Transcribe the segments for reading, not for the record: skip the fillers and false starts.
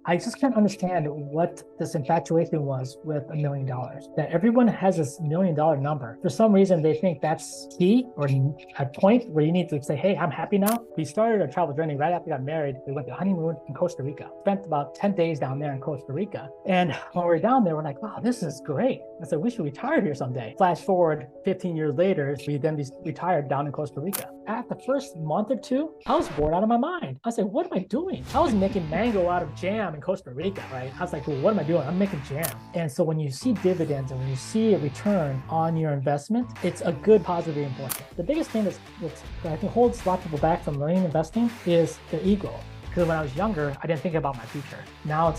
I just can't understand what this infatuation was with $1 million. That everyone has this $1 million number. For some reason, they think that's key or a point where you need to say, hey, I'm happy now. We started our travel journey right after we got married. We went to honeymoon in Costa Rica. Spent about 10 days down there in Costa Rica. And when we were down there, we're like, wow, this is great. I said, we should retire here someday. Flash forward 15 years later, we then retired down in Costa Rica. At the first month or two, I was bored out of my mind. I said, what am I doing? I was making mango out of jam in Costa Rica, right? I was like, well, what am I doing? I'm making jam. And so when you see dividends and when you see a return on your investment, it's a good positive reinforcement. The biggest thing that I think holds a lot of people back from learning investing is their ego. Because when I was younger, I didn't think about my future. Now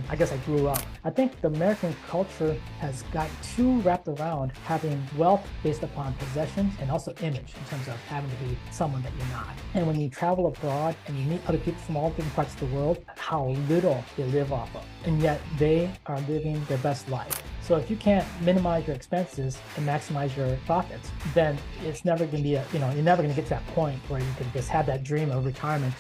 I guess I grew up. I think the American culture has got too wrapped around having wealth based upon possessions and also image in terms of having to be someone that you're not. And when you travel abroad and you meet other people from all different parts of the world, how little they live off of. And yet they are living their best life. So if you can't minimize your expenses and maximize your profits, then it's never going to be you're never going to get to that point where you can just have that dream of retirement.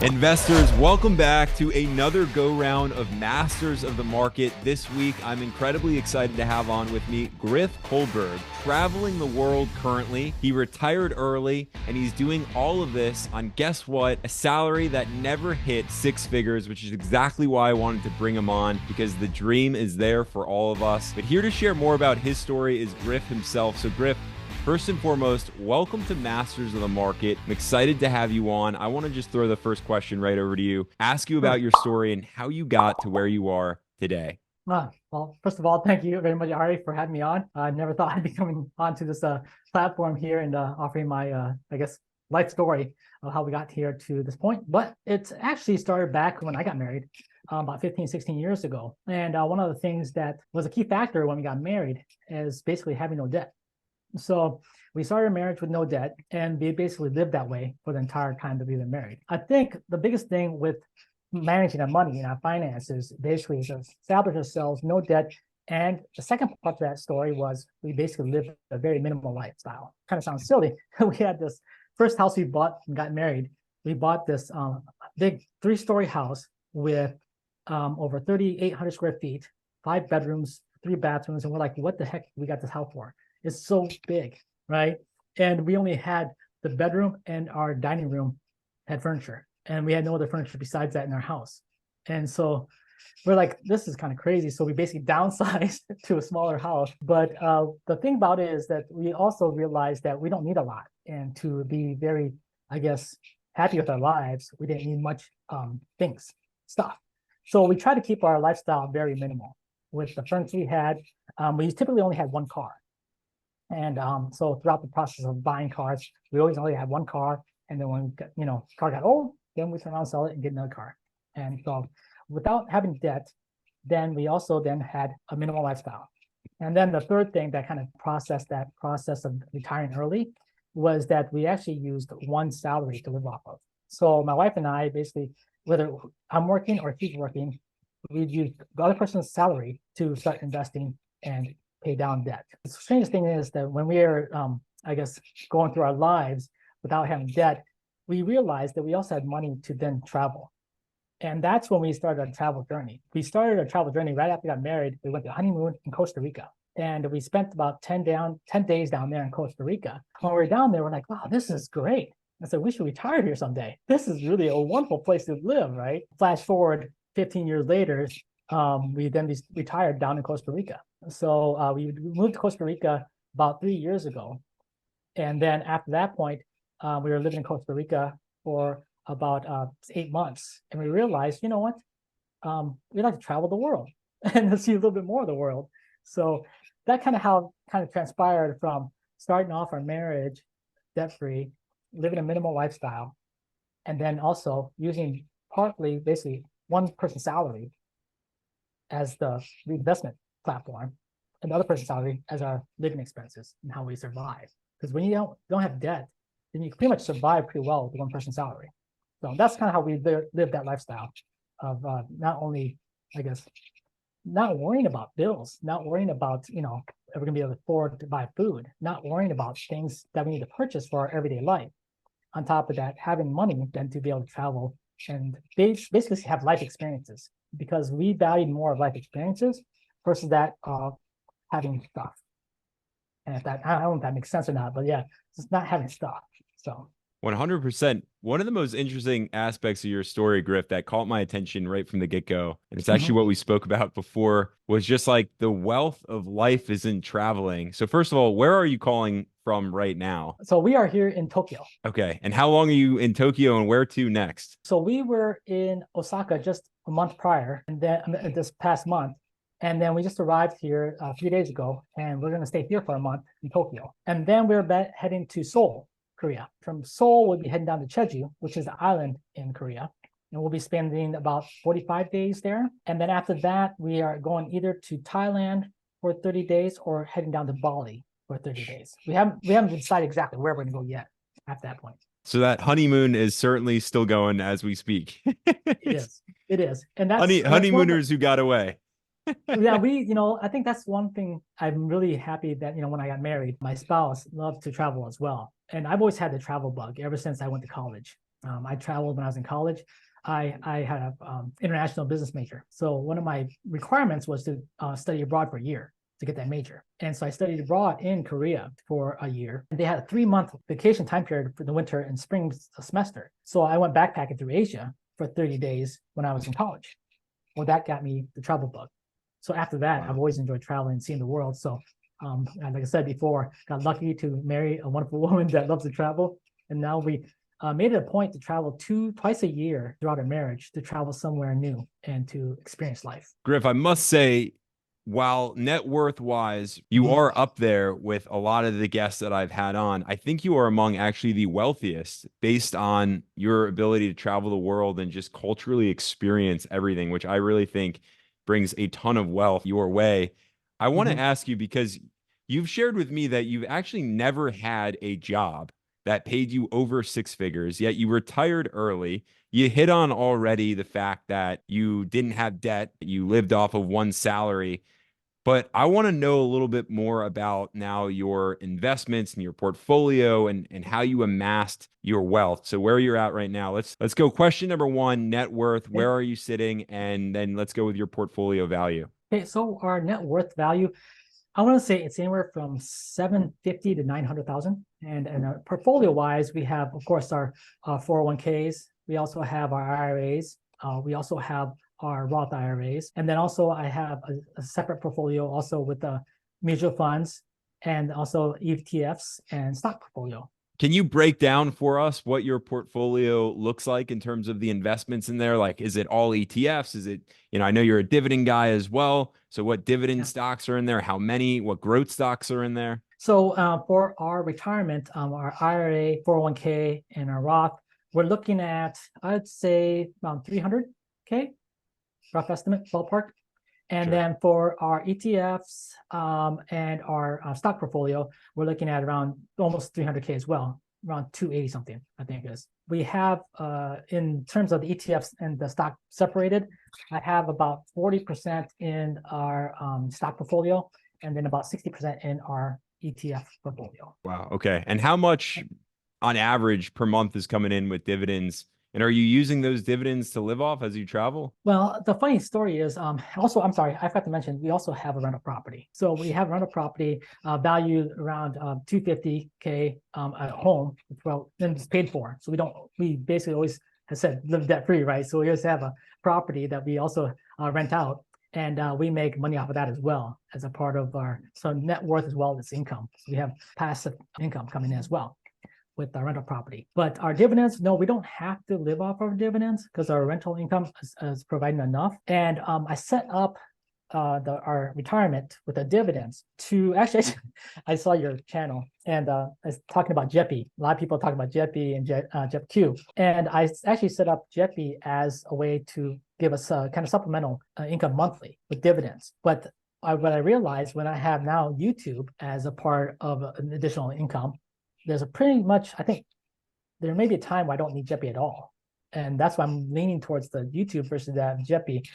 Investors, welcome back to another go-round of Masters of the Market. This week, I'm incredibly excited to have on with me Grif Kolberg, traveling the world currently. He retired early, and he's doing all of this on, guess what, a salary that never hit six figures, which is exactly why I wanted to bring him on, because the dream is there for all of us. But here to share more about his story is Grif himself. So Grif, first and foremost, welcome to Masters of the Market. I'm excited to have you on. I want to just throw the first question right over to you, ask you about your story and how you got to where you are today. Well, first of all, thank you very much, Ari, for having me on. I never thought I'd be coming onto this platform here and offering my, life story of how we got here to this point. But it's actually started back when I got married about 15, 16 years ago. And one of the things that was a key factor when we got married is basically having no debt. So we started a marriage with no debt, and we basically lived that way for the entire time that we were married. I think the biggest thing with managing our money and our finances basically is to establish ourselves, no debt. And the second part of that story was we basically lived a very minimal lifestyle. Kind of sounds silly. We had this first house we bought and got married. We bought this big 3-story house with over 3,800 square feet, 5 bedrooms, 3 bathrooms. And we're like, what the heck we got this house for? It's so big, right? And we only had the bedroom and our dining room had furniture, and we had no other furniture besides that in our house. And so we're like, this is kind of crazy. So we basically downsized to a smaller house. But the thing about it is that we also realized that we don't need a lot. And to be very, happy with our lives, we didn't need much stuff. So we try to keep our lifestyle very minimal. With the furniture we had, we typically only had one car. And so throughout the process of buying cars, we always only had one car. And then when car got old, then we turn around, sell it, and get another car. And so without having debt, then we also then had a minimal lifestyle. And then the third thing that kind of processed that process of retiring early was that we actually used one salary to live off of. So my wife and I basically, whether I'm working or she's working, we use the other person's salary to start investing and pay down debt. The strangest thing is that when we are, going through our lives without having debt, we realized that we also had money to then travel. And that's when we started our travel journey. We started our travel journey right after we got married. We went to honeymoon in Costa Rica. And we spent about 10 days down there in Costa Rica. When we were down there, we're like, wow, this is great. I said, we should retire here someday. This is really a wonderful place to live, right? Flash forward 15 years later, we then retired down in Costa Rica. So we moved to Costa Rica about 3 years ago. And then after that point, we were living in Costa Rica for about 8 months. And we realized, you know what? We'd like to travel the world and to see a little bit more of the world. So that kind of transpired from starting off our marriage debt-free, living a minimal lifestyle, and then also using partly basically one person's salary as the reinvestment platform, and the other person's salary as our living expenses and how we survive. Because when you don't have debt, then you pretty much survive pretty well with one person's salary. So that's kind of how we live that lifestyle of not only, not worrying about bills, not worrying about, if we're going to be able to afford to buy food, not worrying about things that we need to purchase for our everyday life. on top of that, having money than to be able to travel and basically have life experiences, because we valued more of life experiences versus that having stuff. And if that, I don't know if that makes sense or not, but yeah, it's not having stuff. So 100%. One of the most interesting aspects of your story, Grif, that caught my attention right from the get-go, and it's actually what we spoke about before, was just like the wealth of life is in traveling. So first of all, where are you calling from right now? So we are here in Tokyo. Okay. And how long are you in Tokyo and where to next? So we were in Osaka just a month prior, and then this past month. And then we just arrived here a few days ago, and we're going to stay here for a month in Tokyo. And then we're heading to Seoul, Korea. From Seoul, we'll be heading down to Jeju, which is an island in Korea. And we'll be spending about 45 days there. And then after that, we are going either to Thailand for 30 days or heading down to Bali for 30 days. We haven't decided exactly where we're going to go yet at that point. So that honeymoon is certainly still going as we speak. It is. And that's honeymooners who got away. Yeah, I think that's one thing I'm really happy that, when I got married, my spouse loved to travel as well. And I've always had the travel bug ever since I went to college. I traveled when I was in college. I had an international business major. So one of my requirements was to study abroad for a year to get that major. And so I studied abroad in Korea for a year. And they had a 3-month vacation time period for the winter and spring semester. So I went backpacking through Asia for 30 days when I was in college. Well, that got me the travel bug. So after that, I've always enjoyed traveling and seeing the world. So like I said before, got lucky to marry a wonderful woman that loves to travel. And now we made it a point to travel twice a year throughout our marriage, to travel somewhere new and to experience life. Grif, I must say, while net worth wise, you are up there with a lot of the guests that I've had on. I think you are among actually the wealthiest based on your ability to travel the world and just culturally experience everything, which I really think brings a ton of wealth your way. I want to ask you, because you've shared with me that you've actually never had a job that paid you over 6 figures, yet you retired early. You hit on already the fact that you didn't have debt, you lived off of one salary. But I want to know a little bit more about now your investments and your portfolio and how you amassed your wealth. So where you're at right now, let's go. Question number 1, net worth. Where are you sitting? And then let's go with your portfolio value. Okay, so our net worth value, I want to say it's anywhere from 750 to 900,000. And portfolio wise, we have, of course, our 401ks. We also have our IRAs. We also have our Roth IRAs. And then also I have a separate portfolio also with the mutual funds and also ETFs and stock portfolio. Can you break down for us what your portfolio looks like in terms of the investments in there? Like, is it all ETFs? Is it, I know you're a dividend guy as well. So what dividend stocks are in there? How many? What growth stocks are in there? So for our retirement, our IRA, 401k, and our Roth, we're looking at, I'd say around 300K. Rough estimate, ballpark. And then for our ETFs and our stock portfolio, we're looking at around almost 300K as well, around 280 something, I think it is. We have, in terms of the ETFs and the stock separated, I have about 40% in our stock portfolio and then about 60% in our ETF portfolio. Wow. Okay. And how much on average per month is coming in with dividends? And are you using those dividends to live off as you travel? Well, the funny story is, also, I'm sorry, I forgot to mention, we also have a rental property. So we have a rental property valued around 250K at home, well, then it's paid for. So we basically always have said live debt free, right? So we always have a property that we also rent out, and we make money off of that as well as a part of our net worth as well as income. So we have passive income coming in as well with our rental property. But our dividends, no, we don't have to live off our dividends because our rental income is providing enough. And I set up our retirement with the dividends to actually, I saw your channel and I was talking about JEPI. A lot of people talk about JEPI and JEPQ. And I actually set up JEPI as a way to give us a kind of supplemental income monthly with dividends. But what I realized when I have now YouTube as a part of an additional income, there's a pretty much, I think there may be a time where I don't need JEPI at all. And that's why I'm leaning towards the YouTube versus that JEPI.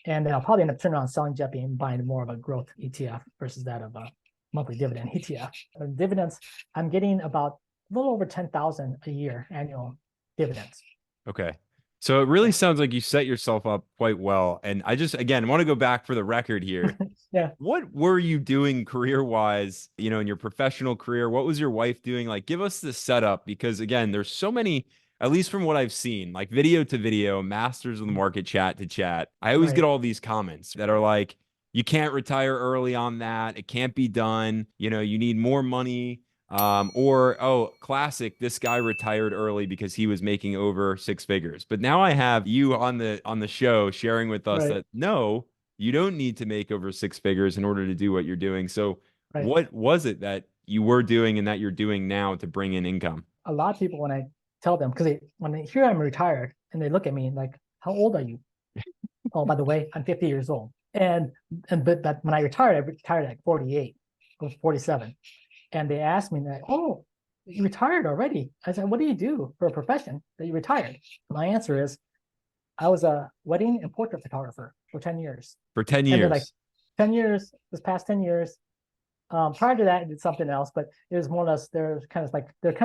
And then I'll probably end up turning on selling JEPI and buying more of a growth ETF versus that of a monthly dividend ETF. Dividends, I'm getting about little over 10,000 a year annual dividends. Okay. So it really sounds like you set yourself up quite well. And I just, again, want to go back for the record here. Yeah. What were you doing career-wise, in your professional career? What was your wife doing? Like, give us the setup because, again, there's so many, at least from what I've seen, like video to video, masters of the market, chat to chat. I always get Right. all these comments that are like, you can't retire early on that. It can't be done. You need more money. Or, oh, classic, this guy retired early because he was making over six figures. But now I have you on the show sharing with us Right. that no, you don't need to make over six figures in order to do what you're doing. So Right. what was it that you were doing and that you're doing now to bring in income? A lot of people, when I tell them, because when they hear I'm retired and they look at me like, how old are you? Oh, by the way, I'm 50 years old. But when I retired at like 48 or 47. And they asked me that, oh, you retired already. I said, what do you do for a profession that you retired? My answer is, I was a wedding and portrait photographer for 10 years. For 10 And then like years. 10 years, this past 10 years, prior to that, I did something else, but it was more or less, they're kind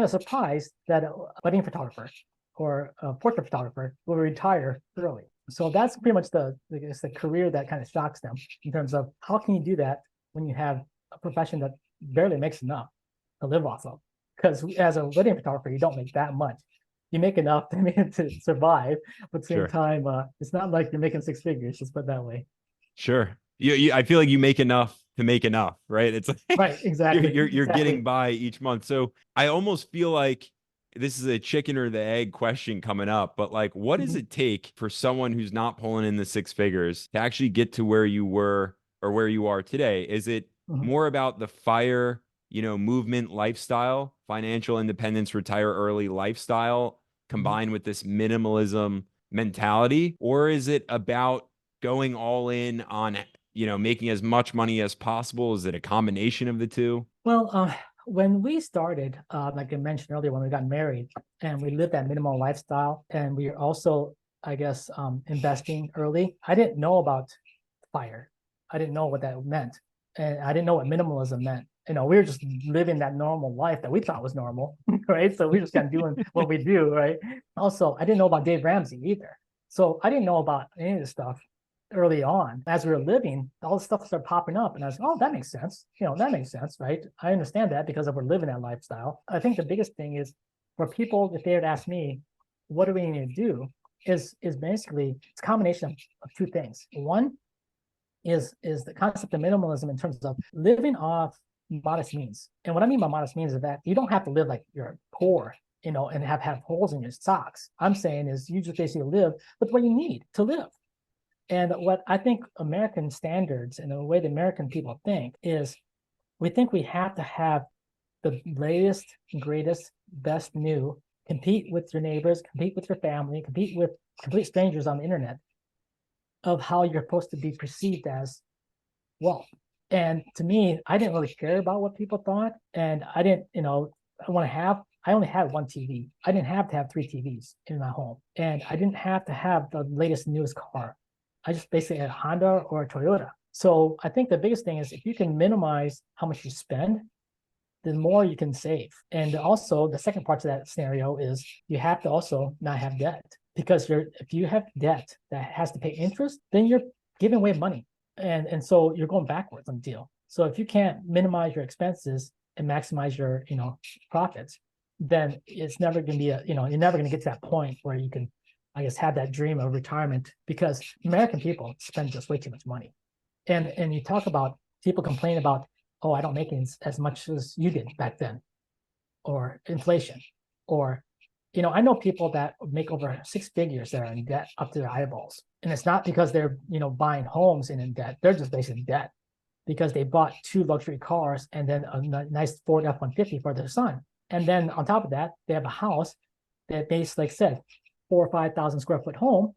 of surprised that a wedding photographer or a portrait photographer will retire early. So that's pretty much the career that kind of shocks them in terms of how can you do that when you have a profession that barely makes enough to live off of? Because as a wedding photographer, you don't make that much. You make enough to survive, but at the same Sure. time, it's not like you're making six figures. Just put it that way. Sure. I feel like you make enough to make enough, right? It's like Right. Exactly. you're getting Exactly. by each month. So I almost feel like this is a chicken or the egg question coming up, but like, what does Mhm. it take for someone who's not pulling in the six figures to actually get to where you were or where you are today? Is it Mhm. more about the fire, movement lifestyle, financial independence, retire early lifestyle Mhm. combined with this minimalism mentality? Or is it about going all in on, making as much money as possible? Is it a combination of the two? Well, when we started, like I mentioned earlier, when we got married and we lived that minimal lifestyle, and we were also, I guess, investing early, I didn't know about fire. I didn't know what that meant. And I didn't know what minimalism meant. We were just living that normal life that we thought was normal, right? So we just kind of doing what we do, right? Also, I didn't know about Dave Ramsey either. So I didn't know about any of this stuff early on. As we were living, all this stuff started popping up. And I was like, oh, that makes sense. That makes sense, right? I understand that because we're living that lifestyle. I think the biggest thing is for people, if they would ask me, what do we need to do? Is basically it's a combination of two things. One is the concept of minimalism in terms of living off modest means. And what I mean by modest means is that you don't have to live like you're poor, and have holes in your socks. I'm saying is you just basically live with what you need to live. And what I think American standards and the way the American people think is we think we have to have the latest, greatest, best new, compete with your neighbors, compete with your family, compete with complete strangers on the internet of how you're supposed to be perceived as wealth. And to me, I didn't really care about what people thought. And I didn't, I only had one TV. I didn't have to have three TVs in my home. And I didn't have to have the latest, newest car. I just basically had a Honda or a Toyota. So I think the biggest thing is if you can minimize how much you spend, the more you can save. And also the second part to that scenario is you have to also not have debt because if you have debt that has to pay interest, then you're giving away money. And so you're going backwards on the deal. So if you can't minimize your expenses and maximize your, profits, then it's never going to be you're never going to get to that point where you can, I guess, have that dream of retirement because American people spend just way too much money. And you talk about people complain about, oh, I don't make as much as you did back then, or inflation, or I know people that make over six figures that are in debt up to their eyeballs, and it's not because they're buying homes and in debt. They're just basically in debt because they bought two luxury cars and then a nice Ford F-150 for their son, and then on top of that, they have a house that basically, like I said, 4 or 5 thousand square foot home,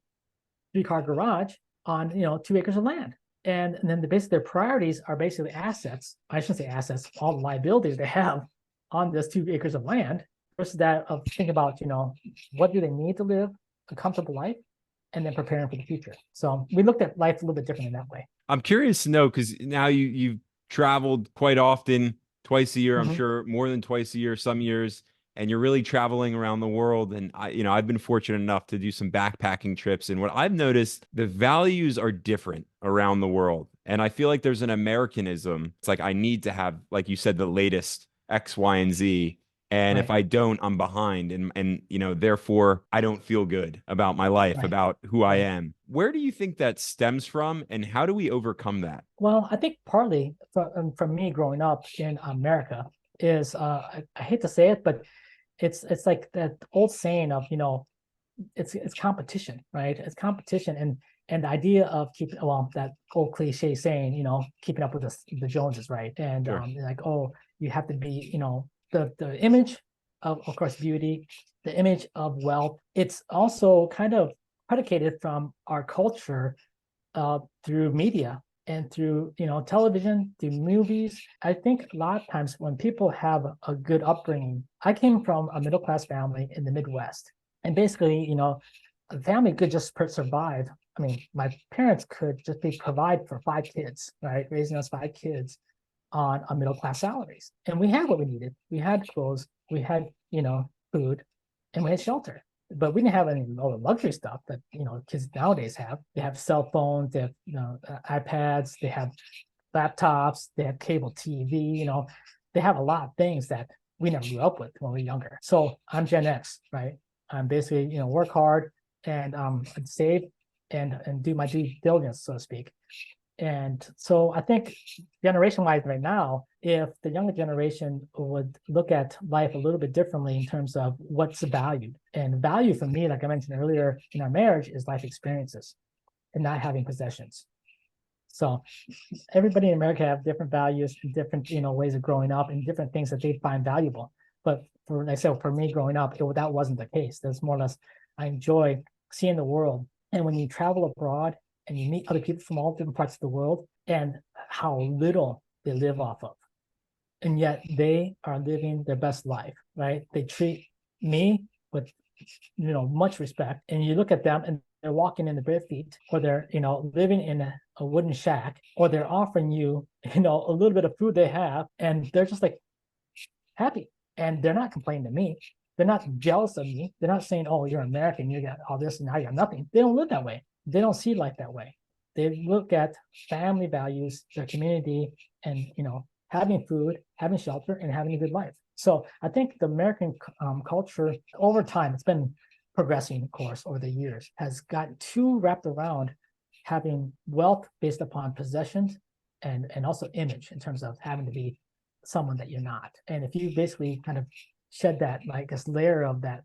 3-car garage on 2 acres of land. And then basically their priorities are basically assets. I shouldn't say assets, all the liabilities they have on this 2 acres of land versus that of thinking about, what do they need to live a comfortable life and then preparing for the future. So we looked at life a little bit different in that way. I'm curious to know because now you've traveled quite often, twice a year, I'm Mm-hmm. sure more than twice a year, some years. and you're really traveling around the world. And I've been fortunate enough to do some backpacking trips. And what I've noticed, the values are different around the world. And I feel like there's an Americanism. It's like, I need to have, like you said, the latest X, Y, and Z. And if Right, I don't, I'm behind. And therefore I don't feel good about my life, right, about who I right. am. Where do you think that stems from? And how do we overcome that? Well, I think partly from me growing up in America is I hate to say it, but it's like that old saying of, it's competition, right? It's competition, and the idea of keeping, well, that old cliche saying, keeping up with the Joneses, right? And Sure. like, oh, you have to be, the image of course, beauty, the image of wealth. It's also kind of predicated from our culture through media and through television, through movies. I think a lot of times when people have a good upbringing, I came from a middle class family in the Midwest, and basically, the family could just survive. I mean, my parents could just be provide for 5 kids, right, raising us 5 kids on a middle class salaries, and we had what we needed. We had clothes, we had food, and we had shelter, but we didn't have any all the luxury stuff that kids nowadays have. They have cell phones, they have iPads, they have laptops, they have cable TV. They have a lot of things that we never grew up with when we were younger. So I'm Gen X, right? I'm basically work hard and save and do my due diligence, so to speak. And so I think generation-wise right now, if the younger generation would look at life a little bit differently in terms of what's valued. And value for me, like I mentioned earlier in our marriage, is life experiences and not having possessions. So everybody in America have different values and different, ways of growing up and different things that they find valuable. But for, like I said, for me growing up, that wasn't the case. That's more or less, I enjoy seeing the world. And when you travel abroad and you meet other people from all different parts of the world and how little they live off of, and yet they are living their best life, right? They treat me with much respect, and you look at them and they're walking in the bare feet, or they're living in a wooden shack, or they're offering you a little bit of food they have, and they're just like happy, and they're not complaining to me. They're not jealous of me. They're not saying, oh, you're American, you got all this and now you got nothing. They don't live that way. They don't see life that way. They look at family values, their community, and having food, having shelter, and having a good life. So I think the American culture over time, it's been progressing, of course, over the years, has gotten too wrapped around having wealth based upon possessions and also image in terms of having to be someone that you're not. And if you basically kind of shed that, like this layer of that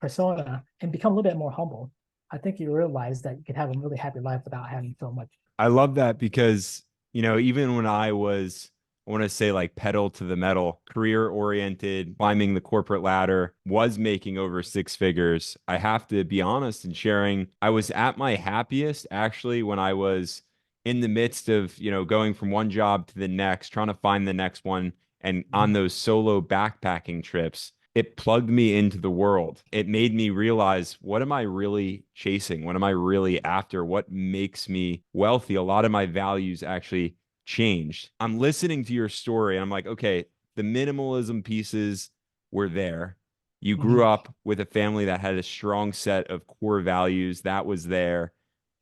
persona and become a little bit more humble, I think you realize that you could have a really happy life without having so much. I love that because, even when I want to say like pedal to the metal, career oriented, climbing the corporate ladder, was making over 6 figures. I have to be honest and sharing, I was at my happiest actually when I was in the midst of, going from one job to the next, trying to find the next one. And on Mhm. those solo backpacking trips, it plugged me into the world. It made me realize, what am I really chasing? What am I really after? What makes me wealthy? A lot of my values actually changed. I'm listening to your story and I'm like, okay, the minimalism pieces were there. You grew Mhm. up with a family that had a strong set of core values that was there.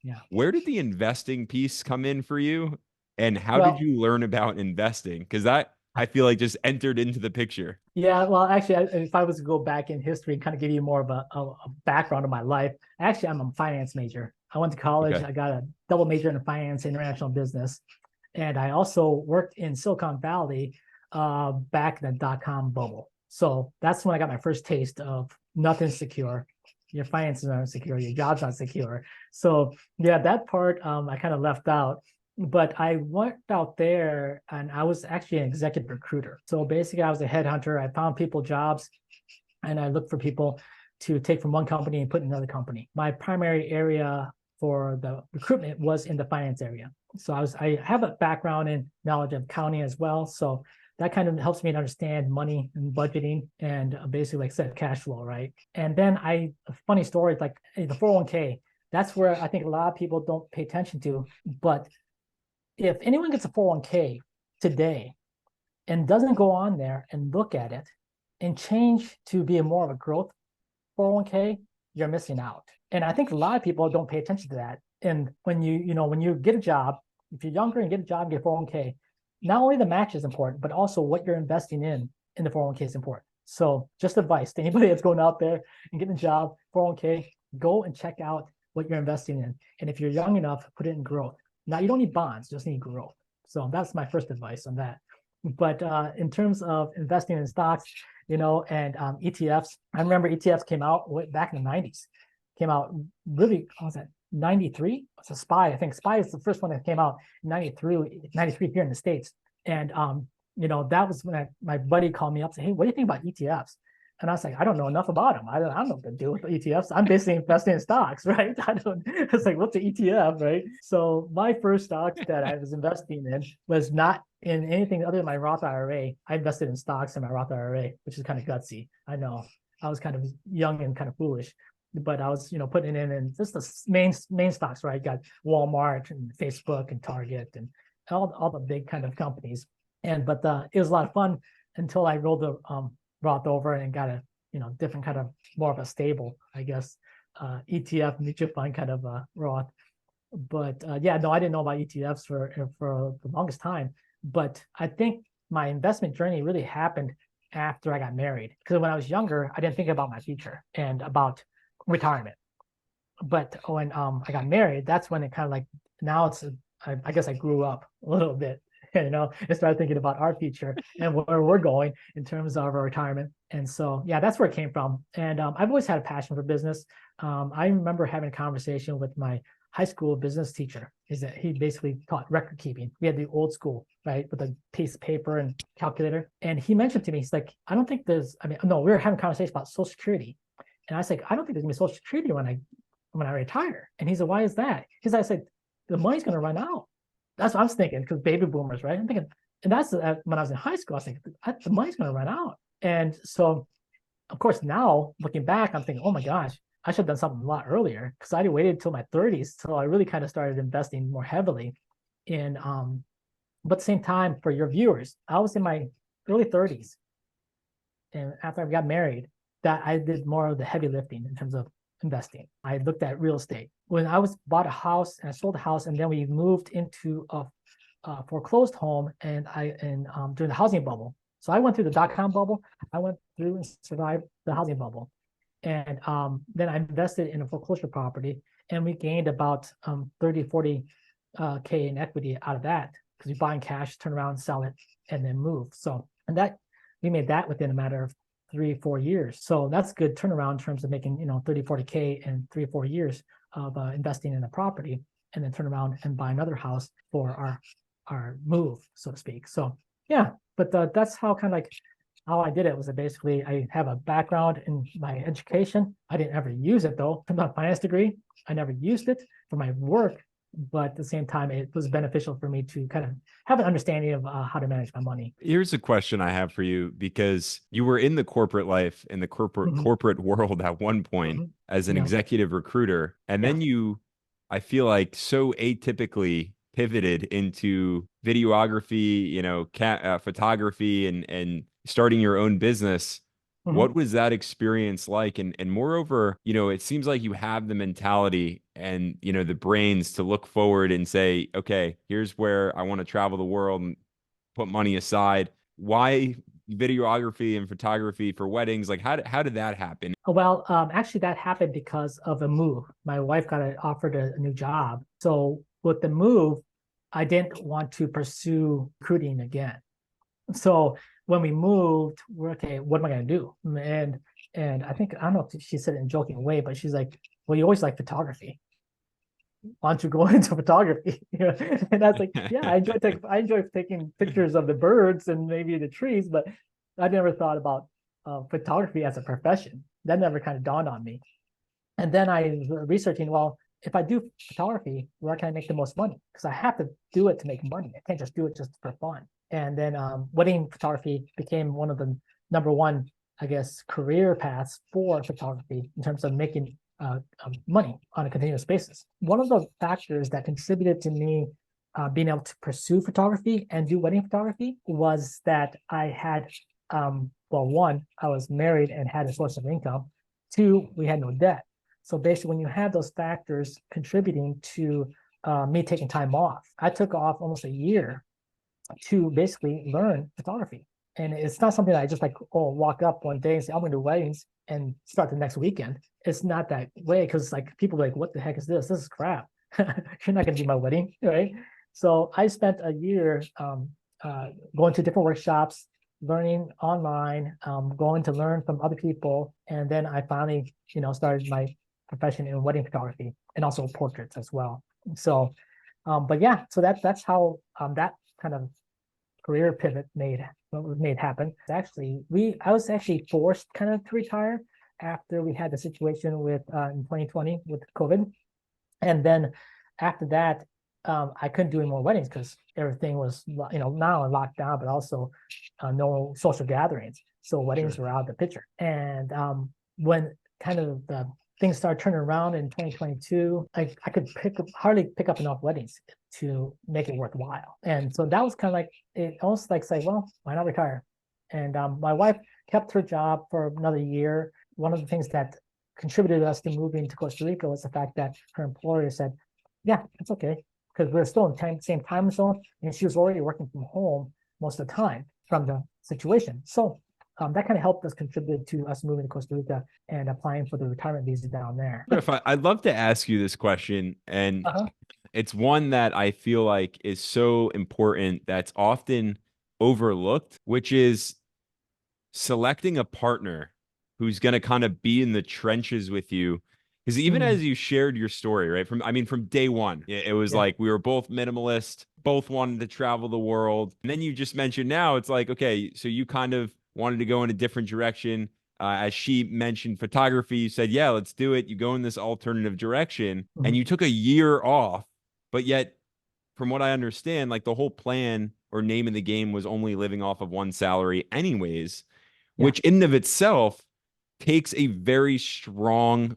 Yeah. Where did the investing piece come in for you? And how did Well, you learn about investing? Because that, I feel like, just entered into the picture. yeah, well, actually, if I was to go back in history and kind of give you more of a background of my life, actually, I'm a finance major. I went to college, Okay. I got a double major in finance, international business, and I also worked in Silicon Valley back in the dot-com bubble. So that's when I got my first taste of nothing's secure. Your finances aren't secure, your job's not secure. So yeah, that part I kind of left out. But I went out there and I was actually an executive recruiter. So basically, I was a headhunter. I found people jobs and I looked for people to take from one company and put in another company. My primary area for the recruitment was in the finance area. So I have a background in knowledge of accounting as well. So that kind of helps me to understand money and budgeting and basically, like I said, cash flow, right? And then a funny story, like the 401k, that's where I think a lot of people don't pay attention to. But if anyone gets a 401k today and doesn't go on there and look at it and change to be more of a growth 401k, you're missing out. And I think a lot of people don't pay attention to that. And when you get a job, if you're younger and get a job and get 401k, not only the match is important, but also what you're investing in the 401k is important. So just advice to anybody that's going out there and getting a job, 401k, go and check out what you're investing in. And if you're young enough, put it in growth. Now, you don't need bonds, you just need growth. So that's my first advice on that. But in terms of investing in stocks, and ETFs, I remember ETFs came out back in the 90s. Came out really, what was that, 93? It's a SPY. I think SPY is the first one that came out in 93 here in the States. And, that was when my buddy called me up and said, hey, what do you think about ETFs? And I was like, I don't know enough about them. I don't know what to do with ETFs. I'm basically investing in stocks, right? It's like, what's an ETF, right? So my first stock that I was investing in was not in anything other than my Roth IRA. I invested in stocks in my Roth IRA, which is kind of gutsy. I know I was kind of young and kind of foolish, but I was, putting in just the main stocks, right? Got Walmart and Facebook and Target and all the big kind of companies. But it was a lot of fun until I rolled the Roth over and got a different kind of more of a stable, I guess, ETF mutual fund kind of Roth. But I didn't know about ETFs for the longest time. But I think my investment journey really happened after I got married, because when I was younger, I didn't think about my future and about retirement. But when I got married, that's when it kind of like, now I guess I grew up a little bit. And started thinking about our future and where we're going in terms of our retirement. And so, that's where it came from. And I've always had a passion for business. I remember having a conversation with my high school business teacher. He basically taught record keeping. We had the old school, right, with a piece of paper and calculator. And he mentioned to me, he's like, I don't think we were having a conversation about Social Security. And I was like, I don't think there's gonna be Social Security when I retire. And he said, why is that? Because I said, the money's gonna run out. That's what I was thinking, because baby boomers, right? I'm thinking, and that's when I was in high school, I was thinking, the money's going to run out. And so, of course, now looking back, I'm thinking, oh my gosh, I should have done something a lot earlier, because I waited until my 30s till I really kind of started investing more heavily in. But at the same time, for your viewers, I was in my early 30s, and after I got married, that I did more of the heavy lifting in terms of investing. I looked at real estate. When I bought a house and I sold the house, and then we moved into a foreclosed home, and during the housing bubble. So I went through the dot-com bubble. I went through and survived the housing bubble. And then I invested in a foreclosure property, and we gained about 30, 40 K in equity out of that, because we buy in cash, turn around, sell it, and then move. So, and that we made that within a matter of 3-4 years. So that's good turnaround in terms of making 30, 40 K in 3 or 4 years of investing in a property, and then turn around and buy another house for our move, so to speak. So but that's how how I did it. Was basically, I have a background in my education. I didn't ever use it though. From my finance degree, I never used it for my work, but at the same time, it was beneficial for me to kind of have an understanding of how to manage my money. Here's a question I have for you, because you were in the corporate life, in the corporate world at one point as an executive recruiter, and then you, I feel like, so atypically pivoted into videography, photography, and starting your own business. What was that experience like? And moreover, it seems like you have the mentality and, the brains to look forward and say, okay, here's where I want to travel the world and put money aside. Why videography and photography for weddings? Like, how did that happen? Well, actually that happened because of a move. My wife got offered a new job. So with the move, I didn't want to pursue recruiting again. So when we moved, we're okay, what am I going to do? And I think, I don't know if she said it in a joking way, but she's like, well, you always like photography. Why don't you go into photography? And I was like, yeah, I enjoy taking pictures of the birds and maybe the trees, but I never thought about photography as a profession. That never kind of dawned on me. And then I was researching, well, if I do photography, where can I make the most money? Because I have to do it to make money. I can't just do it just for fun. And then wedding photography became one of the number one, I guess, career paths for photography in terms of making money on a continuous basis. One of the factors that contributed to me being able to pursue photography and do wedding photography was that I had well, one, I was married and had a source of income. Two, we had no debt. So basically, when you have those factors contributing to me taking time off, I took off almost a year to basically learn photography. And it's not something that I just like, oh, walk up one day and say, I'm going to do weddings and start the next weekend. It's not that way, because like people are like, what the heck is this? This is crap. You're not going to do my wedding, right? So I spent a year going to different workshops, learning online, going to learn from other people. And then I finally, started my profession in wedding photography and also portraits as well. So, but yeah, so that's how that kind of career pivot was made happen. Actually, I was actually forced kind of to retire after we had the situation with in 2020 with COVID, and then after that, I couldn't do any more weddings because everything was now locked down, but also no social gatherings. So weddings were out of the picture. And when kind of the things started turning around in 2022, I could hardly pick up enough weddings to make it worthwhile. And so that was kind of like, it almost like say, well, why not retire? And my wife kept her job for another year. One of the things that contributed to us to moving to Costa Rica was the fact that her employer said, yeah, it's okay, because we're still in the same time zone, and she was already working from home most of the time from the situation. So that kind of helped us contribute to us moving to Costa Rica and applying for the retirement visa down there. If I'd love to ask you this question, and it's one that I feel like is so important that's often overlooked, which is selecting a partner who's going to kind of be in the trenches with you. Because even as you shared your story, right, from day one, it was like we were both minimalist, both wanted to travel the world. And then you just mentioned now it's like, okay, so you kind of wanted to go in a different direction. As she mentioned photography, you said, yeah, let's do it. You go in this alternative direction and you took a year off, but yet from what I understand, like the whole plan or name of the game was only living off of one salary anyways, which in and of itself takes a very strong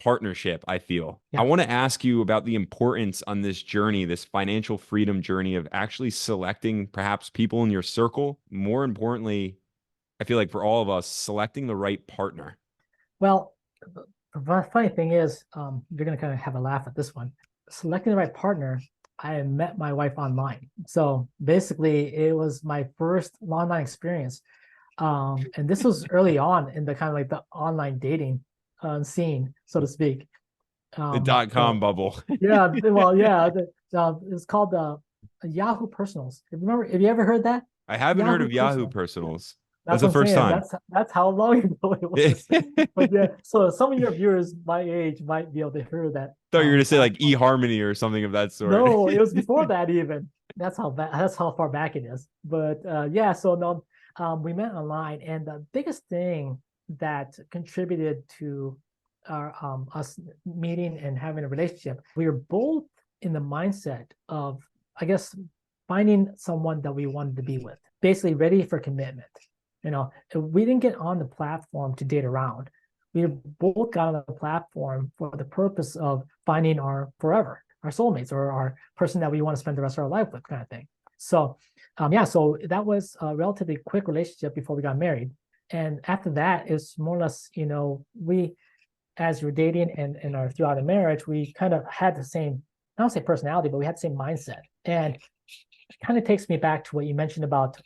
partnership, I feel. I want to ask you about the importance on this journey, this financial freedom journey of actually selecting perhaps people in your circle. More importantly, I feel like for all of us, selecting the right partner. Well, the funny thing is, you're going to kind of have a laugh at this one. Selecting the right partner, I met my wife online. So basically, it was my first online experience. And this was early on in the kind of like the online dating scene, so to speak. The .com bubble. Yeah, well, yeah. It's called the Yahoo Personals. If you ever heard that? I haven't heard of Yahoo Personals. That's the first time. That's how long ago it was. But yeah, so some of your viewers my age might be able to hear that. I thought you were going to say like eHarmony or something of that sort. No, it was before that even. That's how far back it is. But yeah, so no, we met online, and the biggest thing that contributed to our us meeting and having a relationship, we were both in the mindset of, I guess, finding someone that we wanted to be with, basically ready for commitment. We didn't get on the platform to date around. We both got on the platform for the purpose of finding our forever, our soulmates, or our person that we want to spend the rest of our life with, kind of thing. So, so that was a relatively quick relationship before we got married. And after that, it's more or less, we, as we're dating and are throughout a marriage, we kind of had the same, I don't say personality, but we had the same mindset. And it kind of takes me back to what you mentioned about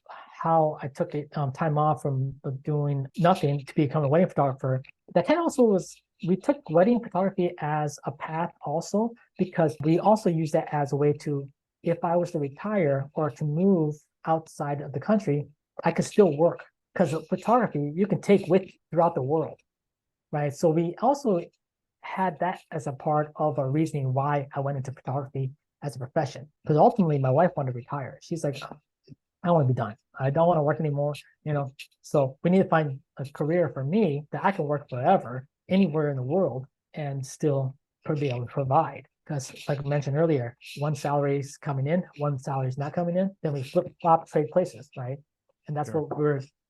how I took time off from doing nothing to become a wedding photographer. That kind of also was, we took wedding photography as a path also, because we also use that as a way to, if I was to retire or to move outside of the country, I could still work, because photography you can take with you throughout the world, right? So we also had that as a part of our reasoning why I went into photography as a profession. Because ultimately my wife wanted to retire. She's like, I want to be done. I don't want to work anymore, So we need to find a career for me that I can work forever, anywhere in the world, and still be able to provide. Because like I mentioned earlier, one salary is coming in, one salary is not coming in, then we flip-flop, trade places, right? And that's what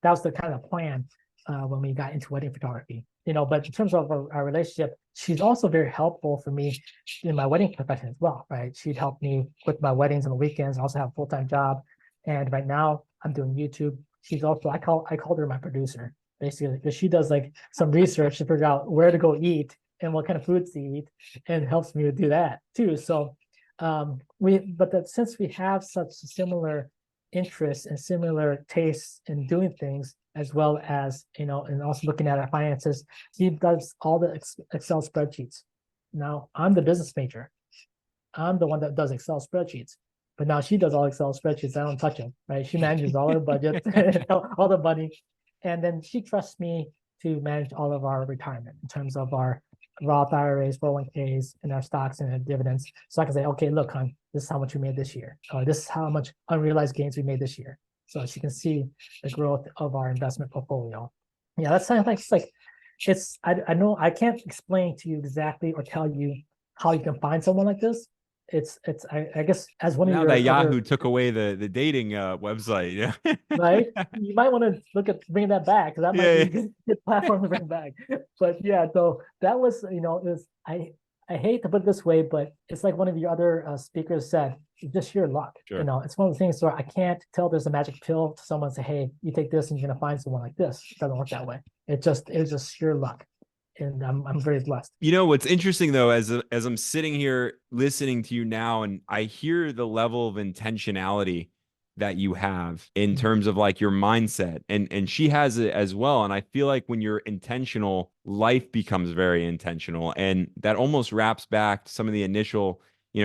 that was the kind of plan when we got into wedding photography. But in terms of our relationship, she's also very helpful for me in my wedding profession as well, right? She'd help me with my weddings on the weekends. I also have a full-time job. And right now I'm doing YouTube she's also, I called her my producer, basically, because she does like some research to figure out where to go eat and what kind of foods to eat, and helps me to do that too. So since we have such similar interests and similar tastes in doing things, as well as, and also looking at our finances, she does all the Excel spreadsheets. Now I'm the business major. I'm the one that does Excel spreadsheets, but now she does all Excel spreadsheets. I don't touch them, right? She manages all our budget, all the money, and then she trusts me to manage all of our retirement in terms of our Roth IRAs, 401ks, and our stocks and our dividends. So I can say, okay, look, hon, this is how much we made this year, or this is how much unrealized gains we made this year. So she can see the growth of our investment portfolio. Yeah, that sounds like I know I can't explain to you exactly or tell you how you can find someone like this. I guess as one of Now your that Yahoo other, took away the dating website, yeah. right, you might want to look at bringing that back, because that might be a good platform to bring back. But yeah, so that was, I hate to put it this way, but it's like one of your other speakers said, it's just sheer luck. Sure. It's one of the things where I can't tell there's a magic pill to someone and say, hey, you take this and you're gonna find someone like this. It doesn't work that way. It was just sheer luck. And I'm very blessed. What's interesting though, as I'm sitting here listening to you now, and I hear the level of intentionality that you have in terms of like your mindset, and she has it as well. And I feel like when you're intentional, life becomes very intentional, and that almost wraps back to some of the initial,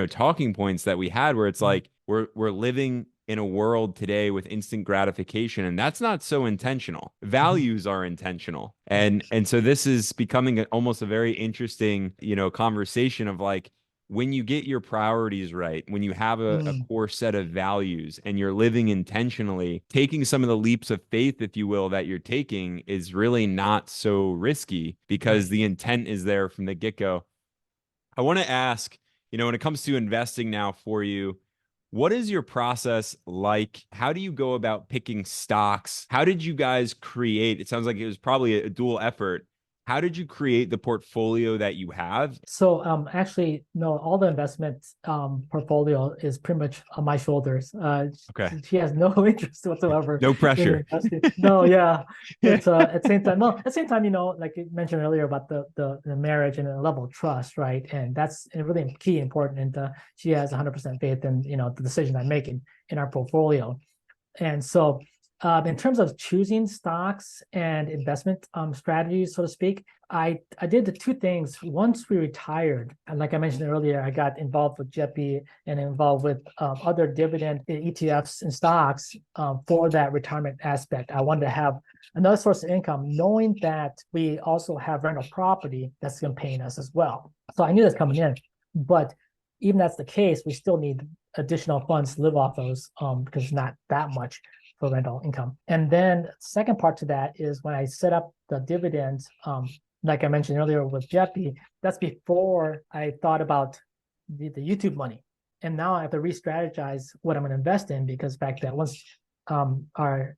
talking points that we had, where it's like we're living in a world today with instant gratification, and that's not so intentional. Values are intentional. And so this is becoming almost a very interesting, conversation of like, when you get your priorities right, when you have a core set of values and you're living intentionally, taking some of the leaps of faith, if you will, that you're taking is really not so risky, because the intent is there from the get-go. I want to ask, when it comes to investing now for you, what is your process like? How do you go about picking stocks? How did you guys create? It sounds like it was probably a dual effort. How did you create the portfolio that you have? So actually, no, all the investment portfolio is pretty much on my shoulders. Okay. She has no interest whatsoever. No pressure. No, yeah. It's at the same time, no, at the same time, like you mentioned earlier about the marriage and the level of trust, right? And that's really key, important. And she has 100% faith in the decision I'm making in our portfolio. And so in terms of choosing stocks and investment strategies, so to speak, I did the two things. Once we retired, and like I mentioned earlier, I got involved with JEPI and involved with other dividend ETFs and stocks for that retirement aspect. I wanted to have another source of income, knowing that we also have rental property that's going to pay us as well. So I knew that's coming in, but even that's the case, we still need additional funds to live off those because it's not that much for rental income. And then second part to that is when I set up the dividends, like I mentioned earlier with JEPI, that's before I thought about the YouTube money. And now I have to re-strategize what I'm going to invest in, because back then once the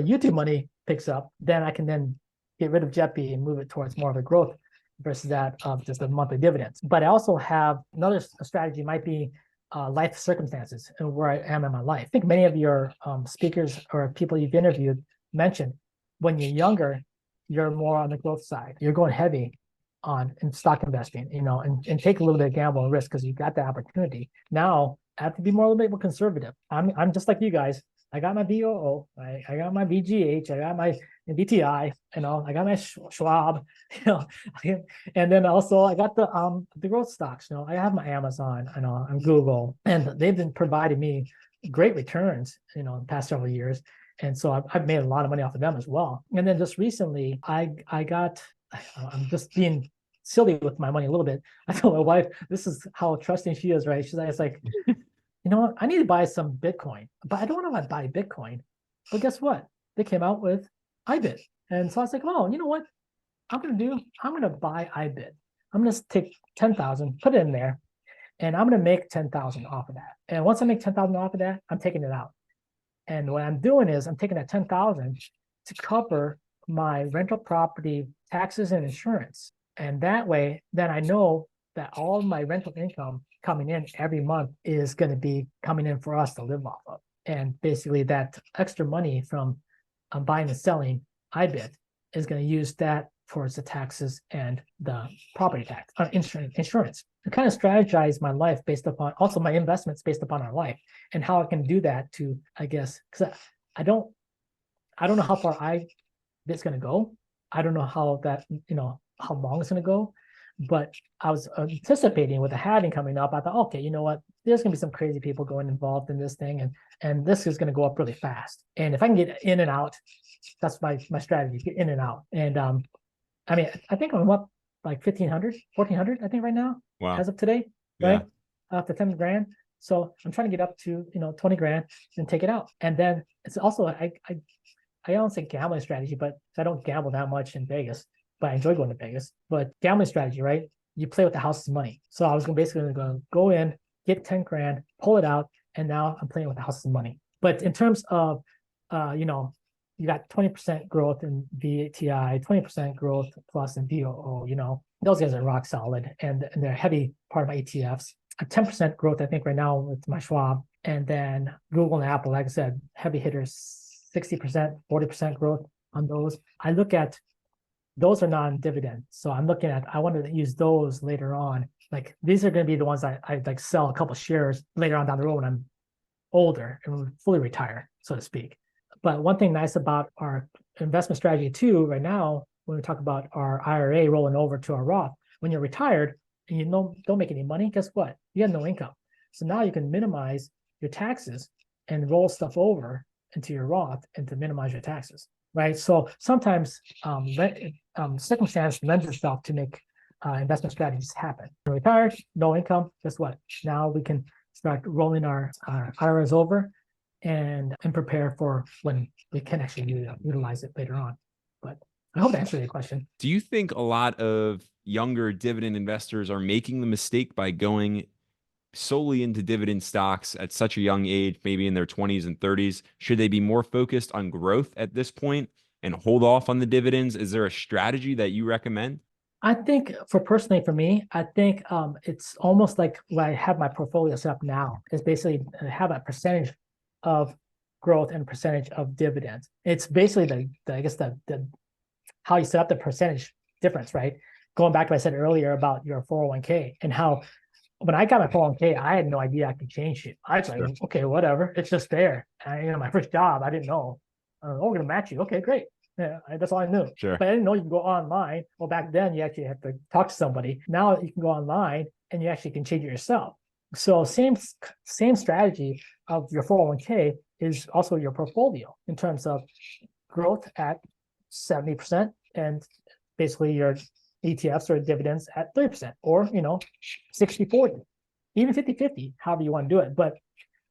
YouTube money picks up, then I can then get rid of JEPI and move it towards more of a growth versus that of just the monthly dividends. But I also have another strategy, might be life circumstances and where I am in my life. I think many of your speakers or people you've interviewed mentioned when you're younger, you're more on the growth side. You're going heavy in stock investing, and take a little bit of gamble and risk because you got the opportunity. Now I have to be a little bit more conservative. I'm just like you guys. I got my VOO, I got my VGH, I got my VTI, I got my Schwab, and then also I got the growth stocks. I have my Amazon, and Google, and they've been providing me great returns, in the past several years, and so I've made a lot of money off of them as well. And then just recently, I'm just being silly with my money a little bit. I told my wife, this is how trusting she is, right? She's like, what? I need to buy some Bitcoin, but I don't know if I buy Bitcoin. But guess what? They came out with IBIT. And so I was like, oh, you know what I'm going to do? I'm going to buy IBIT. I'm going to take 10,000, put it in there, and I'm going to make 10,000 off of that. And once I make 10,000 off of that, I'm taking it out. And what I'm doing is I'm taking that 10,000 to cover my rental property taxes and insurance. And that way, then I know that all of my rental income coming in every month is going to be coming in for us to live off of. And basically that extra money from buying and selling IBIT is going to use that towards the taxes and the property tax, insurance. I kind of strategize my life based upon also my investments based upon our life and how I can do that to, I guess, because I don't know how far IBIT's going to go. I don't know how that, how long it's going to go. But I was anticipating with the halving coming up. I thought, okay, you know what? There's going to be some crazy people going involved in this thing, and this is going to go up really fast. And if I can get in and out, that's my strategy: get in and out. And I mean, I think I'm up like 1,500, 1,400, I think right now, Wow. as of today, right? Up to 10 grand. So I'm trying to get up to 20 grand and take it out. And then it's also I don't say gambling strategy, but I don't gamble that much in Vegas. But I enjoy going to Vegas. But gambling strategy, right? You play with the house's money. So I was basically going to go in, get 10 grand, pull it out, and now I'm playing with the house's money. But in terms of, you got 20% growth in VTI, 20% growth plus in VOO, those guys are rock solid, and they're a heavy part of my ETFs. A 10% growth, I think, right now with my Schwab. And then Google and Apple, like I said, heavy hitters, 60%, 40% growth on those. I look at those are non-dividend. So I'm looking at, I want to use those later on. Like these are going to be the ones I like sell a couple shares later on down the road when I'm older and fully retired, so to speak. But one thing nice about our investment strategy too, right now, when we talk about our IRA rolling over to our Roth, when you're retired and you don't make any money, guess what? You have no income. So now you can minimize your taxes and roll stuff over into your Roth and to minimize your taxes. Right. So sometimes circumstance lends itself to make investment strategies happen. We're retired, no income. Guess what? Now we can start rolling our IRAs over and prepare for when we can actually utilize it later on. But I hope that answered your question. Do you think a lot of younger dividend investors are making the mistake by going solely into dividend stocks at such a young age, maybe in their 20s and 30s? Should they be more focused on growth at this point and hold off on the dividends? Is there a strategy that you recommend? I think personally for me, I think it's almost like what I have my portfolio set up now is basically have a percentage of growth and percentage of dividends. It's basically the how you set up the percentage difference, right? Going back to what I said earlier about your 401k and how when I got my 401k, I had no idea I could change it. I was like, okay, whatever. It's just there. And, my first job, I didn't know. We're going to match you. Okay, great. Yeah, that's all I knew. Sure. But I didn't know you can go online. Well, back then, you actually have to talk to somebody. Now you can go online and you actually can change it yourself. So same strategy of your 401k is also your portfolio in terms of growth at 70% and basically your ETFs or dividends at 30% or, 60-40, even 50-50, however you want to do it. But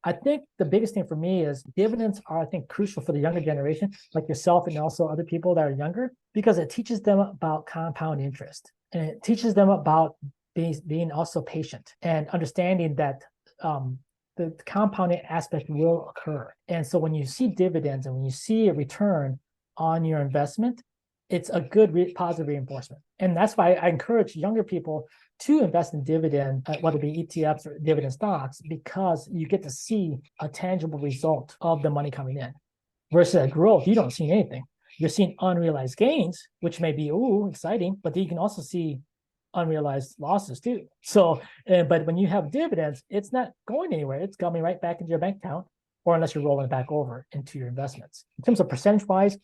I think the biggest thing for me is dividends are, I think, crucial for the younger generation, like yourself and also other people that are younger, because it teaches them about compound interest and it teaches them about being also patient and understanding that the compounding aspect will occur. And so when you see dividends and when you see a return on your investment, it's a good positive reinforcement. And that's why I encourage younger people to invest in dividend, whether it be ETFs or dividend stocks, because you get to see a tangible result of the money coming in. Versus at growth, you don't see anything. You're seeing unrealized gains, which may be, exciting, but you can also see unrealized losses too. So, but when you have dividends, it's not going anywhere. It's coming right back into your bank account, or unless you're rolling it back over into your investments. In terms of percentage-wise,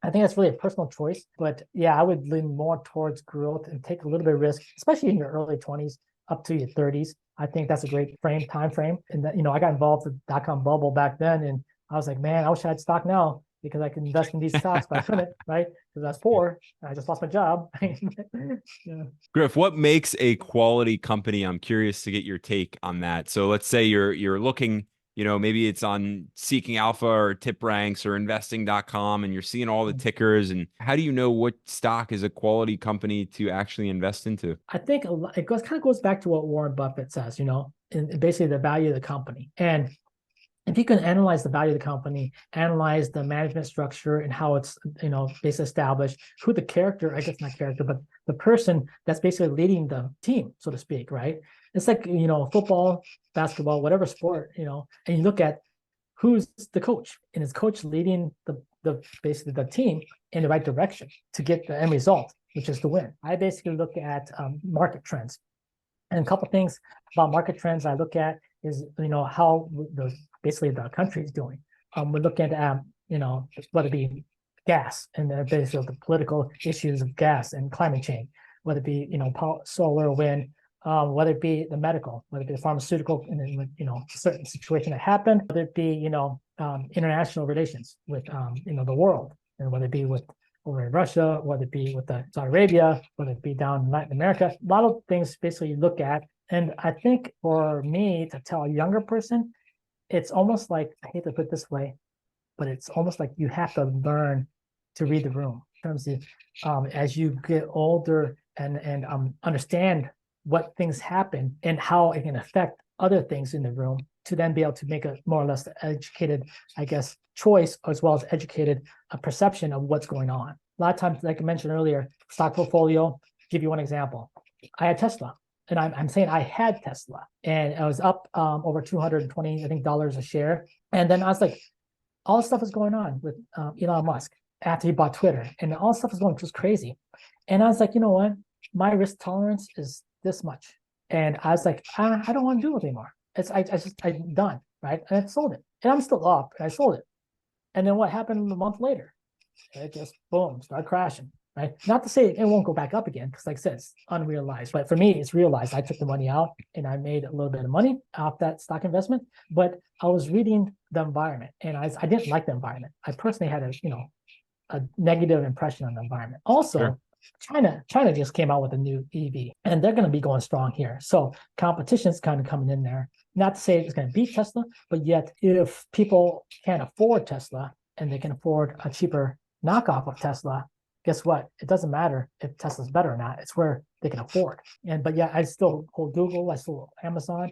I think that's really a personal choice, but yeah, I would lean more towards growth and take a little bit of risk, especially in your early 20s up to your 30s. I think that's a great time frame. And that, I got involved with the dot-com bubble back then, and I was like, man, I wish I had stock now because I could invest in these stocks, but I couldn't, right? Because I was poor and I just lost my job. Yeah. Grif, what makes a quality company? I'm curious to get your take on that. So let's say you're looking, maybe it's on Seeking Alpha or Tip Ranks or investing.com and you're seeing all the tickers. And how do you know what stock is a quality company to actually invest into? I think it kind of goes back to what Warren Buffett says, and basically the value of the company. And if you can analyze the value of the company, analyze the management structure and how it's, basically established, who the character, I guess not character, but the person that's basically leading the team, so to speak, right? It's like, football, basketball, whatever sport, and you look at who's the coach, and is coach leading the basically the team in the right direction to get the end result, which is to win. I basically look at market trends. And a couple of things about market trends I look at is, how basically the country is doing. We're looking at, whether it be gas and basically the political issues of gas and climate change, whether it be, solar, wind, whether it be the medical, whether it be the pharmaceutical, and then, certain situation that happened, whether it be, international relations with, the world, and whether it be with over in Russia, whether it be with Saudi Arabia, whether it be down in Latin America, a lot of things basically you look at. And I think for me to tell a younger person, it's almost like, I hate to put it this way, but it's almost like you have to learn to read the room in terms of as you get older and understand what things happen and how it can affect other things in the room, to then be able to make a more or less educated, I guess, choice, as well as educated perception of what's going on. A lot of times, like I mentioned earlier, stock portfolio, give you one example. I had Tesla, and I'm saying I had Tesla, and I was up over $220, I think, dollars a share. And then I was like, all this stuff is going on with Elon Musk after he bought Twitter, and all this stuff is going just crazy. And I was like, you know what? My risk tolerance is this much. And I was like, I don't want to do it anymore. I'm done, right? And I sold it. And I'm still up, and I sold it. And then what happened a month later? It just, boom, started crashing, right? Not to say it won't go back up again, because like I said, it's unrealized. But for me, it's realized. I took the money out, and I made a little bit of money off that stock investment. But I was reading the environment, and I didn't like the environment. I personally had a negative impression on the environment. Also, sure. China just came out with a new EV, and they're going to be going strong here. So competition's kind of coming in there. Not to say it's going to beat Tesla, but yet if people can't afford Tesla and they can afford a cheaper knockoff of Tesla, guess what? It doesn't matter if Tesla's better or not. It's where they can afford. But yeah, I still hold Google. I still hold Amazon.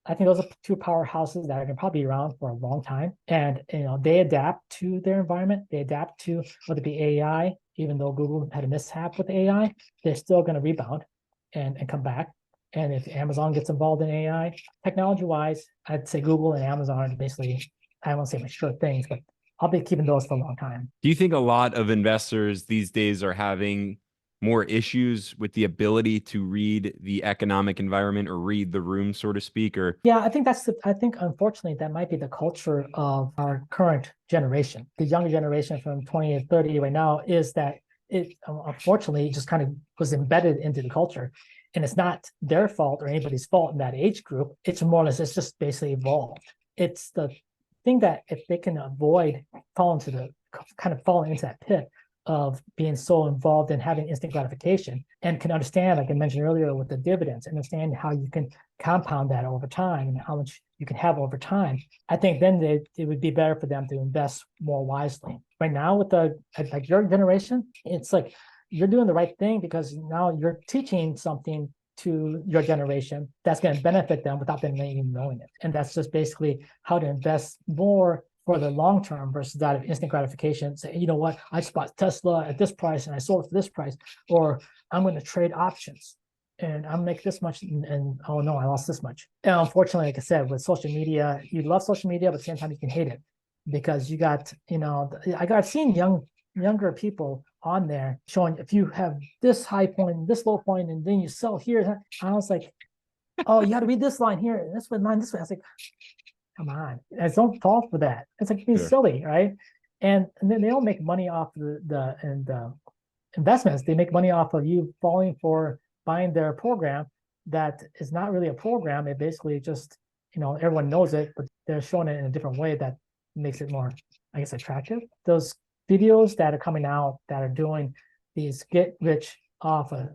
I think those are two powerhouses that are going to probably be around for a long time. And they adapt to their environment. They adapt to whether it be AI. Even though Google had a mishap with AI, they're still going to rebound and come back. And if Amazon gets involved in AI, technology-wise, I'd say Google and Amazon are basically, I won't say my sure things, but I'll be keeping those for a long time. Do you think a lot of investors these days are having more issues with the ability to read the economic environment or read the room, so to speak? Or yeah, I think I think unfortunately that might be the culture of our current generation. The younger generation from 20 to 30 right now is that it unfortunately just kind of was embedded into the culture. And it's not their fault or anybody's fault in that age group. It's more or less, it's just basically evolved. It's the thing that if they can avoid falling into that pit of being so involved in having instant gratification, and can understand, like I mentioned earlier with the dividends, understand how you can compound that over time and how much you can have over time, I think then it would be better for them to invest more wisely. Right now with like your generation, it's like you're doing the right thing because now you're teaching something to your generation that's going to benefit them without them even knowing it. And that's just basically how to invest more for the long term versus that of instant gratification. Say, you know what, I just bought Tesla at this price and I sold it for this price, or I'm going to trade options and I'll make this much and oh no, I lost this much. And unfortunately, like I said, with social media, you love social media, but at the same time you can hate it because you got, I've seen younger people on there showing if you have this high point, this low point, and then you sell here. I was like, oh, you got to read this line here, this one line, this way. I was like, come on, I don't fall for that. It's like being silly, right? And then they don't make money off the investments. They make money off of you falling for buying their program that is not really a program. It basically just, everyone knows it, but they're showing it in a different way that makes it more, I guess, attractive. Those videos that are coming out that are doing these get rich off of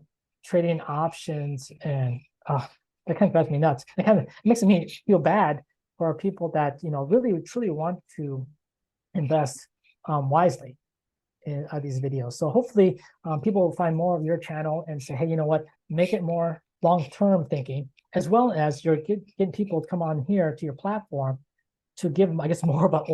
trading options, and that kind of drives me nuts. It makes me feel bad for people that really truly want to invest wisely in these videos. So hopefully people will find more of your channel and say, hey, you know what, make it more long-term thinking, as well as you're getting people to come on here to your platform to give them, I guess, more about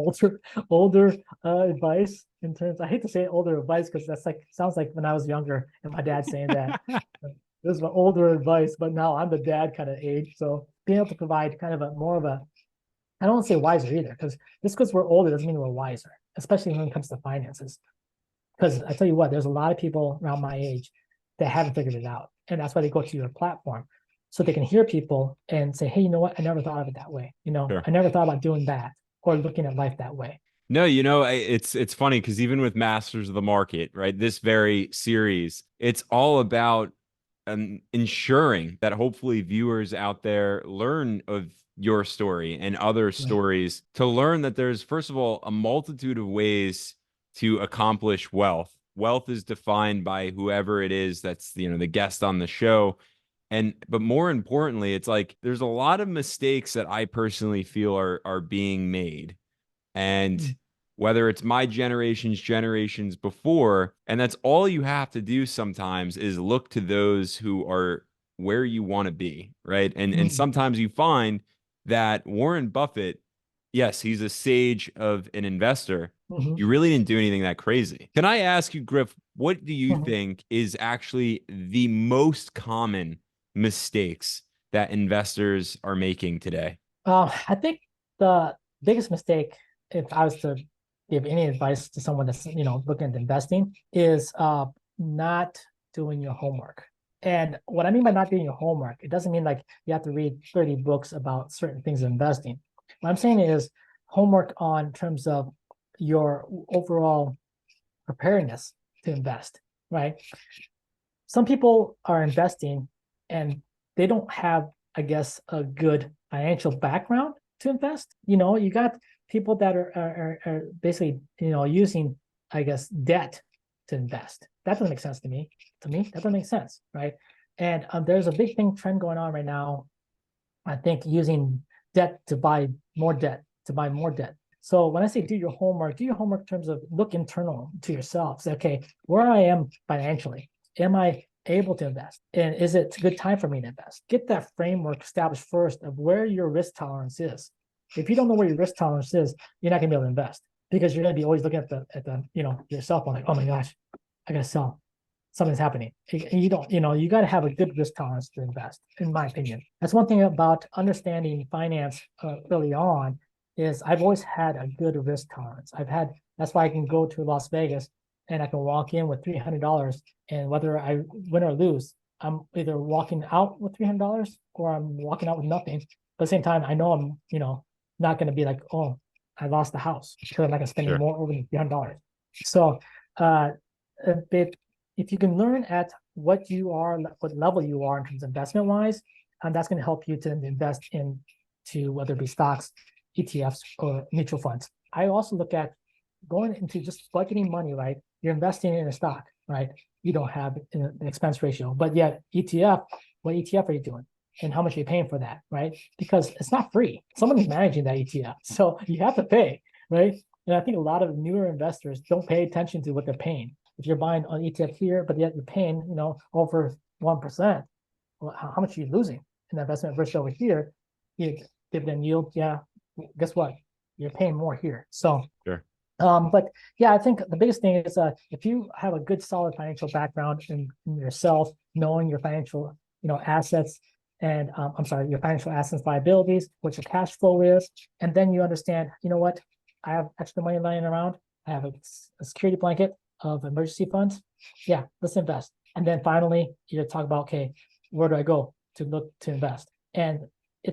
older advice in terms. I hate to say older advice because that's sounds like when I was younger and my dad saying that. This is my older advice, but now I'm the dad kind of age. So being able to provide kind of more of a, I don't want to say wiser either, because just because we're older doesn't mean we're wiser. especially when it comes to finances. Because I tell you what, there's a lot of people around my age that haven't figured it out. And that's why they go to your platform. So they can hear people and say, hey, you know what? I never thought of it that way. Sure. I never thought about doing that or looking at life that way. No, it's funny because even with Masters of the Market, right, this very series, it's all about ensuring that hopefully viewers out there learn of your story and other stories, to learn that there's, first of all, a multitude of ways to accomplish wealth. Wealth is defined by whoever it is that's, the guest on the show. But more importantly, it's like there's a lot of mistakes that I personally feel are being made. And whether it's my generations before, and that's all you have to do sometimes is look to those who are where you want to be, right? And sometimes you find that Warren Buffett, yes, he's a sage of an investor. You really didn't do anything that crazy. Can I ask you, Grif, what do you think is actually the most common mistakes that investors are making today? I think the biggest mistake, if I was to give any advice to someone that's looking at investing, is not doing your homework. And what I mean by not doing your homework, it doesn't mean like you have to read 30 books about certain things of investing. What I'm saying is homework on terms of your overall preparedness to invest, right? Some people are investing and they don't have, I guess, a good financial background to invest. You got people that are basically, using, I guess, debt to invest. That doesn't make sense to me. To me, that doesn't make sense, right? And there's a big trend going on right now. I think using debt to buy more debt, So when I say do your homework in terms of look internal to yourself. Say, okay, where I am financially, am I able to invest? And is it a good time for me to invest? Get that framework established first of where your risk tolerance is. If you don't know where your risk tolerance is, you're not gonna be able to invest because you're gonna be always looking at the your cell phone like, oh my gosh, I gotta sell. Something's happening. You don't, you got to have a good risk tolerance to invest, in my opinion. That's one thing about understanding finance early on is I've always had a good risk tolerance. That's why I can go to Las Vegas and I can walk in with $300, and whether I win or lose, I'm either walking out with $300 or I'm walking out with nothing. But at the same time, I know I'm, not going to be like, oh, I lost the house because I'm not going to spend any more over $300. So, if you can learn at what level you are in terms of investment wise, that's going to help you to invest into whether it be stocks, ETFs, or mutual funds. I also look at going into just budgeting money, right? You're investing in a stock, right? You don't have an expense ratio, but yet what ETF are you doing? And how much are you paying for that, right? Because it's not free. Someone is managing that ETF. So you have to pay, right? And I think a lot of newer investors don't pay attention to what they're paying. If you're buying an ETF here, but yet you're paying, over 1%, well, how much are you losing in that investment versus over here? Dividend yield, yeah. Guess what? You're paying more here. So, but yeah, I think the biggest thing is if you have a good, solid financial background in yourself, knowing your financial, assets and your financial assets, liabilities, what your cash flow is, and then you understand, what, I have extra money lying around. I have a security blanket of emergency funds. Yeah, let's invest. And then finally, you talk about, okay, where do I go to look to invest? And I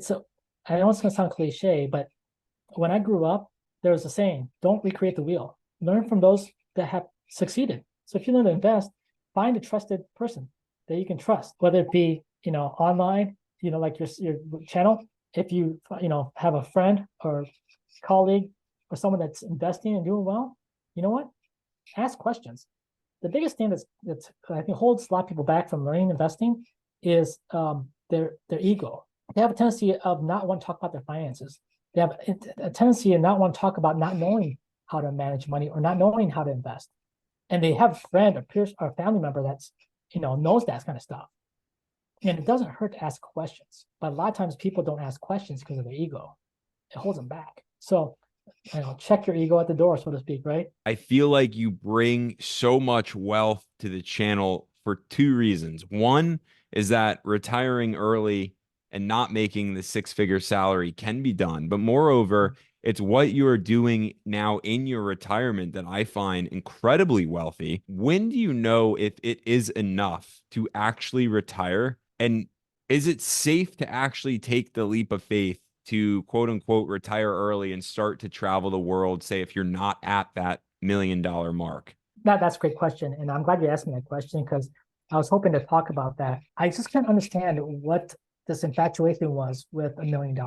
know it's going to sound cliche, but when I grew up, there was a saying, don't recreate the wheel. Learn from those that have succeeded. So if you learn to invest, find a trusted person that you can trust, whether it be, online, like your channel. If you, have a friend or colleague or someone that's investing and doing well, you know what? Ask questions. The biggest thing that's I think holds a lot of people back from learning investing is their ego. They have a tendency of not want to talk about their finances. They have a tendency of not want to talk about not knowing how to manage money or not knowing how to invest. And they have a friend or peer or family member that's knows that kind of stuff. And it doesn't hurt to ask questions, but a lot of times people don't ask questions because of their ego. It holds them back. So check your ego at the door, so to speak, right? I feel like you bring so much wealth to the channel for two reasons. One is that retiring early and not making the six-figure salary can be done. But moreover, It's what you are doing now in your retirement that I find incredibly wealthy. When do you know if it is enough to actually retire? And is it safe to actually take the leap of faith to quote unquote retire early and start to travel the world, say, if you're not at that $1 million mark? That's a great question. And I'm glad you asked me that question because I was hoping to talk about that. I just can't understand what this infatuation was with $1 million.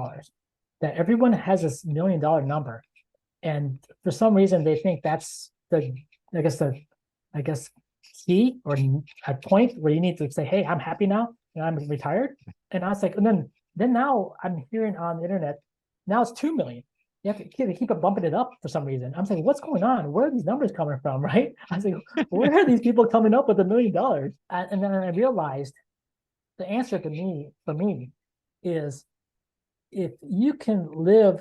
That everyone has this $1 million number. And for some reason they think that's I guess the I guess key or a point where you need to say, hey, I'm happy now and I'm retired. And I was like, and then now I'm hearing on the internet, now it's 2 million. You have to keep bumping it up for some reason. I'm saying, what's going on? Where are these numbers coming from? Right? I was like, where are these people coming up with $1 million? And then I realized the answer for me is if you can live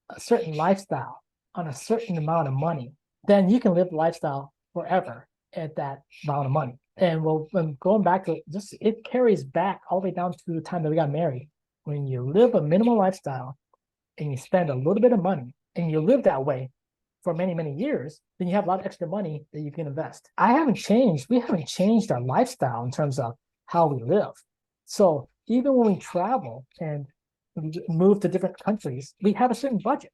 a certain lifestyle on a certain amount of money, then you can live the lifestyle forever at that amount of money. And when going back to just, it carries back all the way down to the time that we got married. When you live a minimal lifestyle and you spend a little bit of money and you live that way for many, many years, then you have a lot of extra money that you can invest. We haven't changed our lifestyle in terms of how we live. So even when we travel and move to different countries, we have a certain budget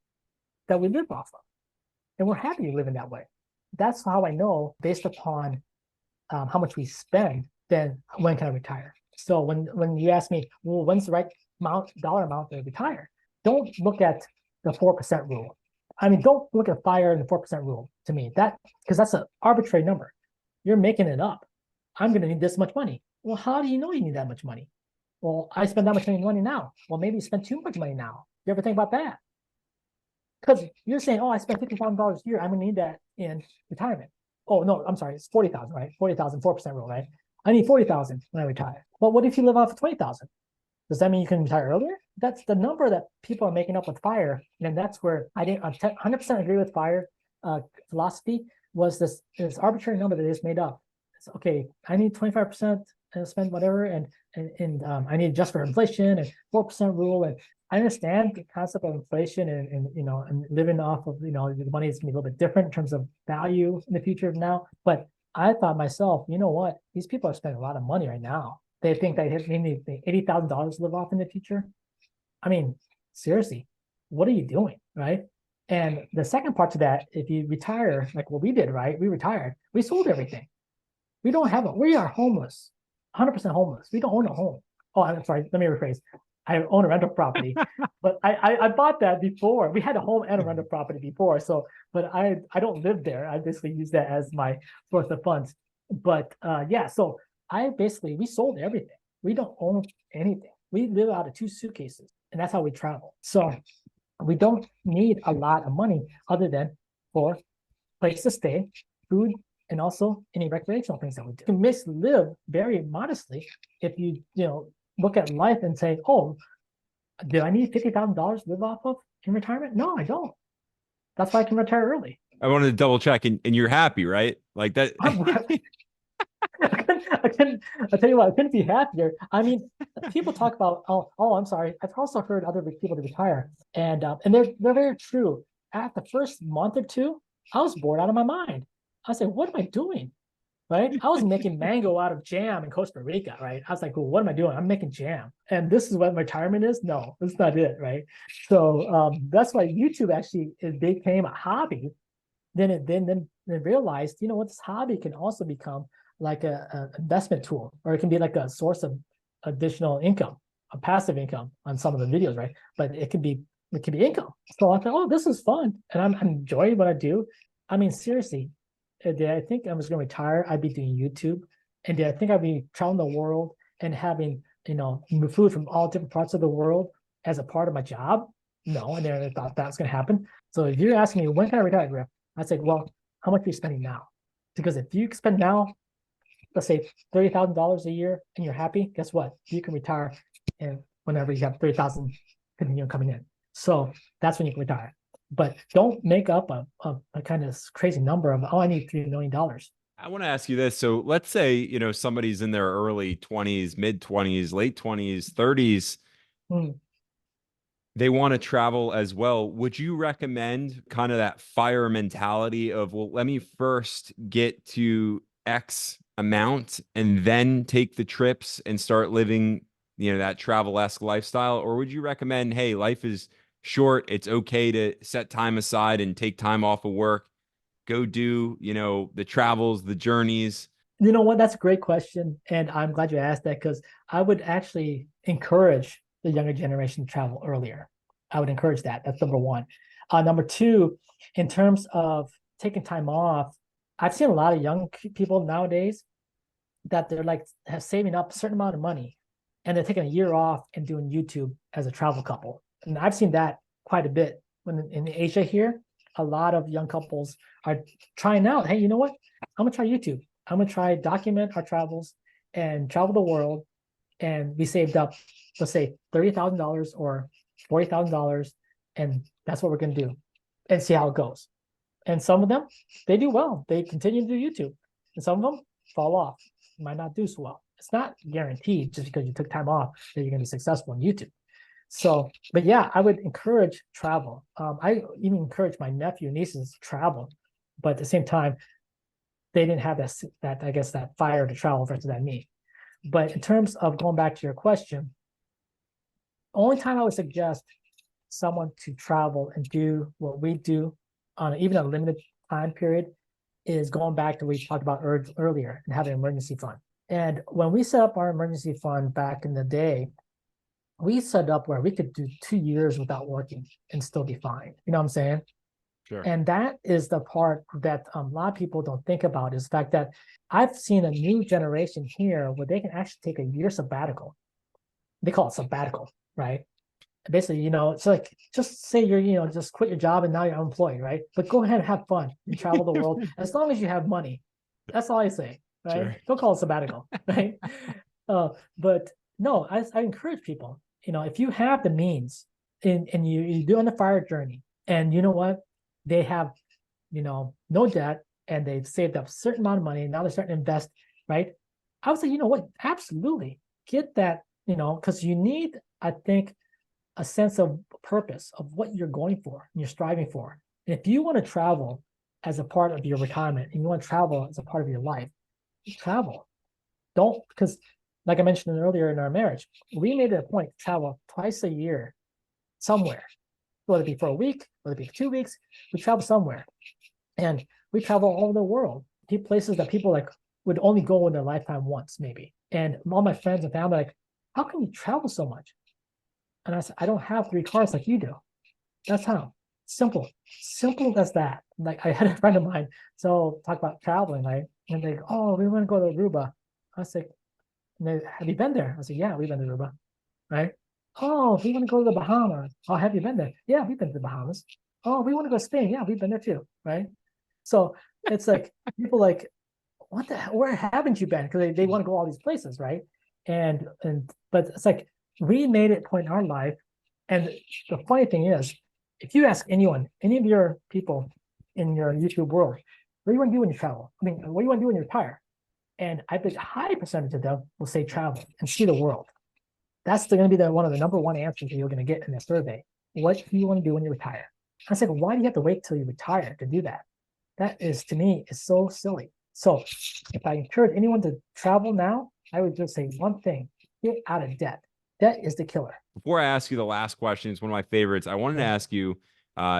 that we live off of. And we're happy living that way. That's how I know, based upon how much we spend, then when can I retire? So when you ask me, well, when's the right dollar amount to retire? Don't look at the 4% rule. I mean, don't look at FIRE and the 4% rule to me. Because that's an arbitrary number. You're making it up. I'm going to need this much money. Well, how do you know you need that much money? Well, I spend that much money now. Well, maybe you spend too much money now. You ever think about that? Because you're saying, oh, I spent $50,000 a year. I'm going to need that in retirement. Oh, no, I'm sorry. It's 40,000, right? 40,000, 4% rule, right? I need 40,000 when I retire. But what if you live off of 20,000? Does that mean you can retire earlier? That's the number that people are making up with FIRE. And that's where I didn't 100% agree with FIRE philosophy, was this arbitrary number that is made up. It's, okay, I need 25% and spend whatever, and I need just for inflation and 4% rule. And I understand the concept of inflation and living off of, the money is gonna be a little bit different in terms of value in the future of now. But I thought myself, you know what? These people are spending a lot of money right now. They think they need $80,000 to live off in the future. I mean, seriously, what are you doing, right? And the second part to that, if you retire, like what we did, right? We retired, we sold everything. We are homeless, 100% homeless. We don't own a home. Oh, I'm sorry, let me rephrase. I own a rental property, but I bought that before. We had a home and a rental property before. So, but I don't live there. I basically use that as my source of funds. But yeah, so we sold everything. We don't own anything. We live out of 2 suitcases, and that's how we travel. So we don't need a lot of money other than for place to stay, food, and also any recreational things that we do. You can live very modestly if you look at life and say, oh, do I need $50,000 to live off of in retirement? No, I don't. That's why I can retire early. I wanted to double check, and you're happy, right? Like that. I tell you what, I couldn't be happier. I mean, people talk about, I'm sorry. I've also heard other people to retire, and they're very true. At the first month or two, I was bored out of my mind. I was like, what am I doing? Right? I was making mango out of jam in Costa Rica, right? I was like, well, what am I doing? I'm making jam. And this is what retirement is? No, that's not it, right? So that's why YouTube actually, it became a hobby. Then realized, what, this hobby can also become like a investment tool, or it can be like a source of additional income, a passive income on some of the videos, right? But it can be income. So I thought, oh, this is fun. And I'm enjoying what I do. I mean, seriously, did I think I was going to retire? I'd be doing YouTube. And did I think I'd be traveling the world and having, food from all different parts of the world as a part of my job? No, I never thought that was going to happen. So if you're asking me, when can I retire, Grif? I said, well, how much are you spending now? Because if you spend now, let's say $30,000 a year, and you're happy, guess what? You can retire, and whenever you have 30,000 coming in. So that's when you can retire. But don't make up a kind of crazy number of, I need $3 million. I want to ask you this. So let's say, somebody's in their early 20s, mid 20s, late 20s, 30s. they want to travel as well. Would you recommend kind of that fire mentality of, well, let me first get to X amount and then take the trips and start living, that travel-esque lifestyle? Or would you recommend, hey, life is short. It's okay to set time aside and take time off of work, go do, the travels, the journeys? You know what? That's a great question. And I'm glad you asked that, because I would actually encourage the younger generation to travel earlier. I would encourage that. That's number one. Number two, in terms of taking time off, I've seen a lot of young people nowadays that they're like saving up a certain amount of money and they're taking a year off and doing YouTube as a travel couple. And I've seen that quite a bit when in Asia here. A lot of young couples are trying out, hey, you know what? I'm gonna try YouTube. I'm gonna try document our travels and travel the world. And we saved up, let's say $30,000 or $40,000, and that's what we're gonna do, and see how it goes. And some of them, they do well. They continue to do YouTube, and some of them fall off, might not do so well. It's not guaranteed just because you took time off that you're gonna be successful in YouTube. So, but yeah, I would encourage travel. I even encourage my nephew and nieces to travel, but at the same time, they didn't have that I guess that fire to travel versus that me. But in terms of going back to your question, only time I would suggest someone to travel and do what we do on even a limited time period is going back to what we talked about earlier and having an emergency fund. And when we set up our emergency fund back in the day, we set up where we could do 2 years without working and still be fine. You know what I'm saying? Sure. And that is the part that a lot of people don't think about, is the fact that I've seen a new generation here where they can actually take a year sabbatical. They call it sabbatical, right? Basically, it's like, just say you're, just quit your job and now you're unemployed, right? But go ahead and have fun and travel the world as long as you have money. That's all I say, right? Sure. Don't call it sabbatical, right? But no, I encourage people, if you have the means and you do on the fire journey, and you know what, they have, no debt, and they've saved up a certain amount of money, and now they're starting to invest, right? I would say, you know what, absolutely get that, because you need, I think, a sense of purpose of what you're going for and you're striving for. And if you want to travel as a part of your retirement and you want to travel as a part of your life, travel. Don't, because like I mentioned earlier in our marriage, we made it a point to travel twice a year somewhere, whether it be for a week, whether it be for 2 weeks, we travel somewhere. And we travel all over the world, places that people like would only go in their lifetime once, maybe. And all my friends and family are like, how can you travel so much? And I said, I don't have 3 cars like you do. That's how. Simple as that. Like, I had a friend of mine, so talk about traveling, right? And they go, oh, we want to go to Aruba. I said, have you been there? I said, yeah, we've been to Aruba, right? Oh, we want to go to the Bahamas. Oh, have you been there? Yeah, we've been to the Bahamas. Oh, we want to go to Spain. Yeah, we've been there too, right? So it's like, people like, what the hell, where haven't you been? Because they want to go all these places, right? But it's like, we made it a point in our life. And the funny thing is, if you ask anyone, any of your people in your YouTube world, what do you want to do when you travel? I mean, what do you want to do when you retire? And I bet a high percentage of them will say travel and see the world. That's going to be one of the number one answers that you're going to get in the survey. What do you want to do when you retire? I said, why do you have to wait till you retire to do that? That is, to me, is so silly. So if I encourage anyone to travel now, I would just say one thing: get out of debt. Debt is the killer. Before I ask you the last question, it's one of my favorites. I wanted to ask you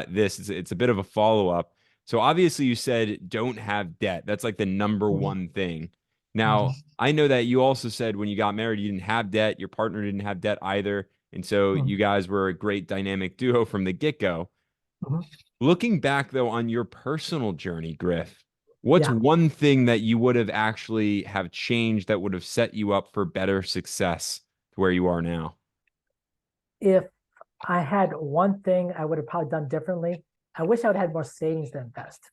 this. It's a bit of a follow-up. So obviously you said don't have debt. That's like the number one thing. Now, I know that you also said when you got married, you didn't have debt. Your partner didn't have debt either. And so you guys were a great dynamic duo from the get-go. Looking back, though, on your personal journey, Grif, what's one thing that you would have actually have changed that would have set you up for better success to where you are now? If I had one thing I would have probably done differently, I wish I would have had more savings to invest.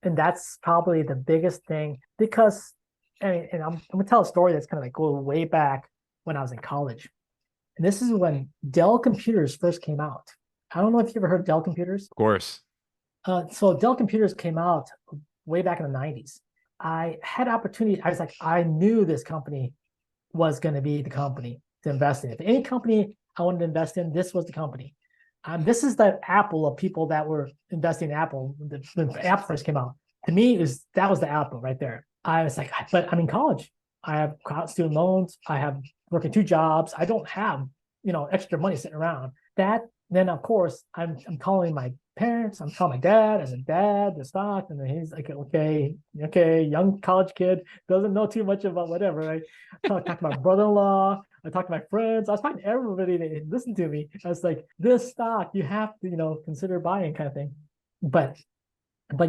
And that's probably the biggest thing, because, and I'm going to tell a story that's kind of like going way back when I was in college. And this is when Dell computers first came out. I don't know if you ever heard Dell computers. Of course. So Dell computers came out way back in the 90s. I had opportunity. I knew this company was going to be the company to invest in. If any company I wanted to invest in, this was the company. This is the Apple of people that were investing in Apple when Apple first came out. To me, that was the Apple right there. I was like, but I'm in college. I have student loans. I have working 2 jobs. I don't have, extra money sitting around. Then of course I'm calling my parents. I'm calling my dad. I said, Dad, the stock, and then he's like, okay, young college kid doesn't know too much about whatever. Right? I talked to my brother-in-law. I talked to my friends. I was talking to everybody that listened to me. I was like, this stock you have to, consider buying, kind of thing. But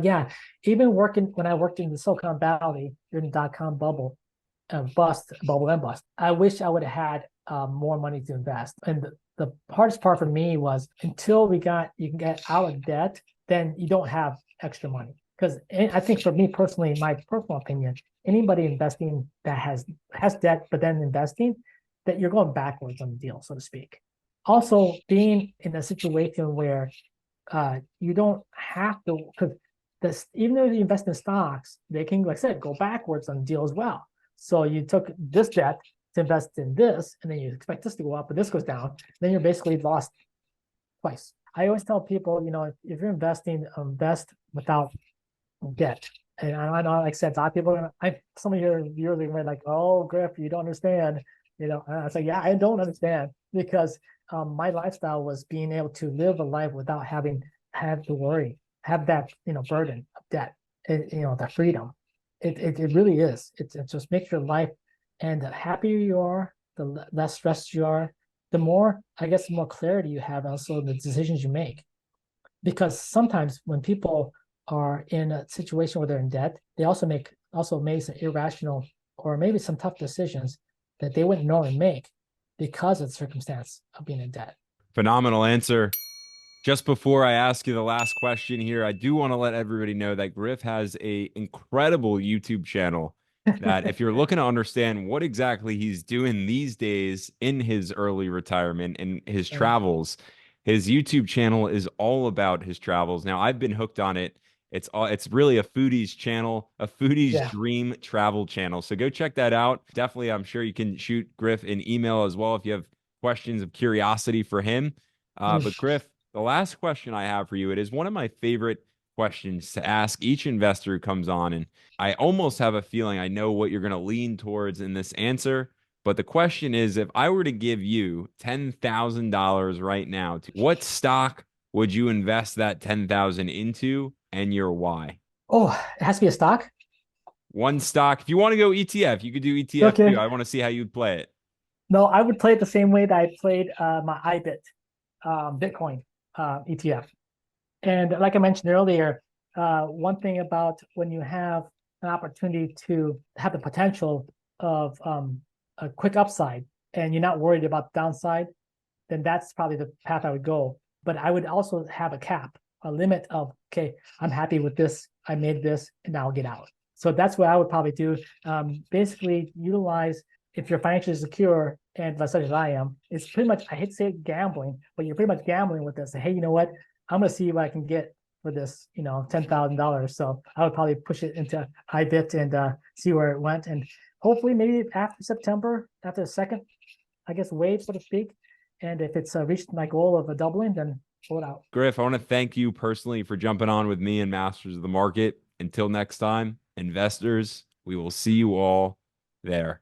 yeah, even when I worked in the Silicon Valley during the dot-com bubble, bubble and bust, I wish I would have had more money to invest. And the hardest part for me was until you can get out of debt, then you don't have extra money. Because I think for me personally, my personal opinion, anybody investing that has debt but then investing, that you're going backwards on the deal, so to speak. Also, being in a situation where you don't have to, because even though you invest in stocks, they can, like I said, go backwards on the deal as well. So you took this debt to invest in this, and then you expect this to go up, but this goes down, then you're basically lost twice. I always tell people, if you're investing, invest without debt. And I know, like I said, a lot of people, some of your viewers are like, oh, Grif, you don't understand. And I was like, yeah, I don't understand, because my lifestyle was being able to live a life without having to worry, have that burden of debt, that freedom. It really is. It just makes your life, and the happier you are, the less stressed you are, the more, I guess, the more clarity you have also the decisions you make. Because sometimes when people are in a situation where they're in debt, they also make some irrational or maybe some tough decisions that they wouldn't normally make because of the circumstance of being in debt. Phenomenal answer. Just before I ask you the last question here, I do want to let everybody know that Grif has an incredible YouTube channel that if you're looking to understand what exactly he's doing these days in his early retirement and his travels, his YouTube channel is all about his travels. Now, I've been hooked on it. It's really a foodie's channel, a foodie's dream travel channel. So go check that out. Definitely, I'm sure you can shoot Grif an email as well if you have questions of curiosity for him. But Grif, the last question I have for you, it is one of my favorite questions to ask each investor who comes on. And I almost have a feeling I know what you're going to lean towards in this answer. But the question is, if I were to give you $10,000 right now, what stock would you invest that $10,000 into, and your why? Oh, it has to be a stock? One stock. If you want to go ETF, you could do ETF too. I want to see how you'd play it. No, I would play it the same way that I played my IBIT Bitcoin ETF. And like I mentioned earlier, one thing about when you have an opportunity to have the potential of a quick upside and you're not worried about the downside, then that's probably the path I would go. But I would also have a cap, a limit of, okay, I'm happy with this, I made this, and now I'll get out. So that's what I would probably do. Basically utilize, if you're financially secure, and such as I am, it's pretty much, I hate to say gambling, but you're pretty much gambling with this. Hey, you know what? I'm going to see what I can get for this, $10,000. So I would probably push it into IBIT and see where it went. And hopefully maybe after September, after the second, I guess, wave, so to speak. And if it's reached my goal of a doubling, then pull it out. Grif, I want to thank you personally for jumping on with me and Masters of the Market. Until next time, investors, we will see you all there.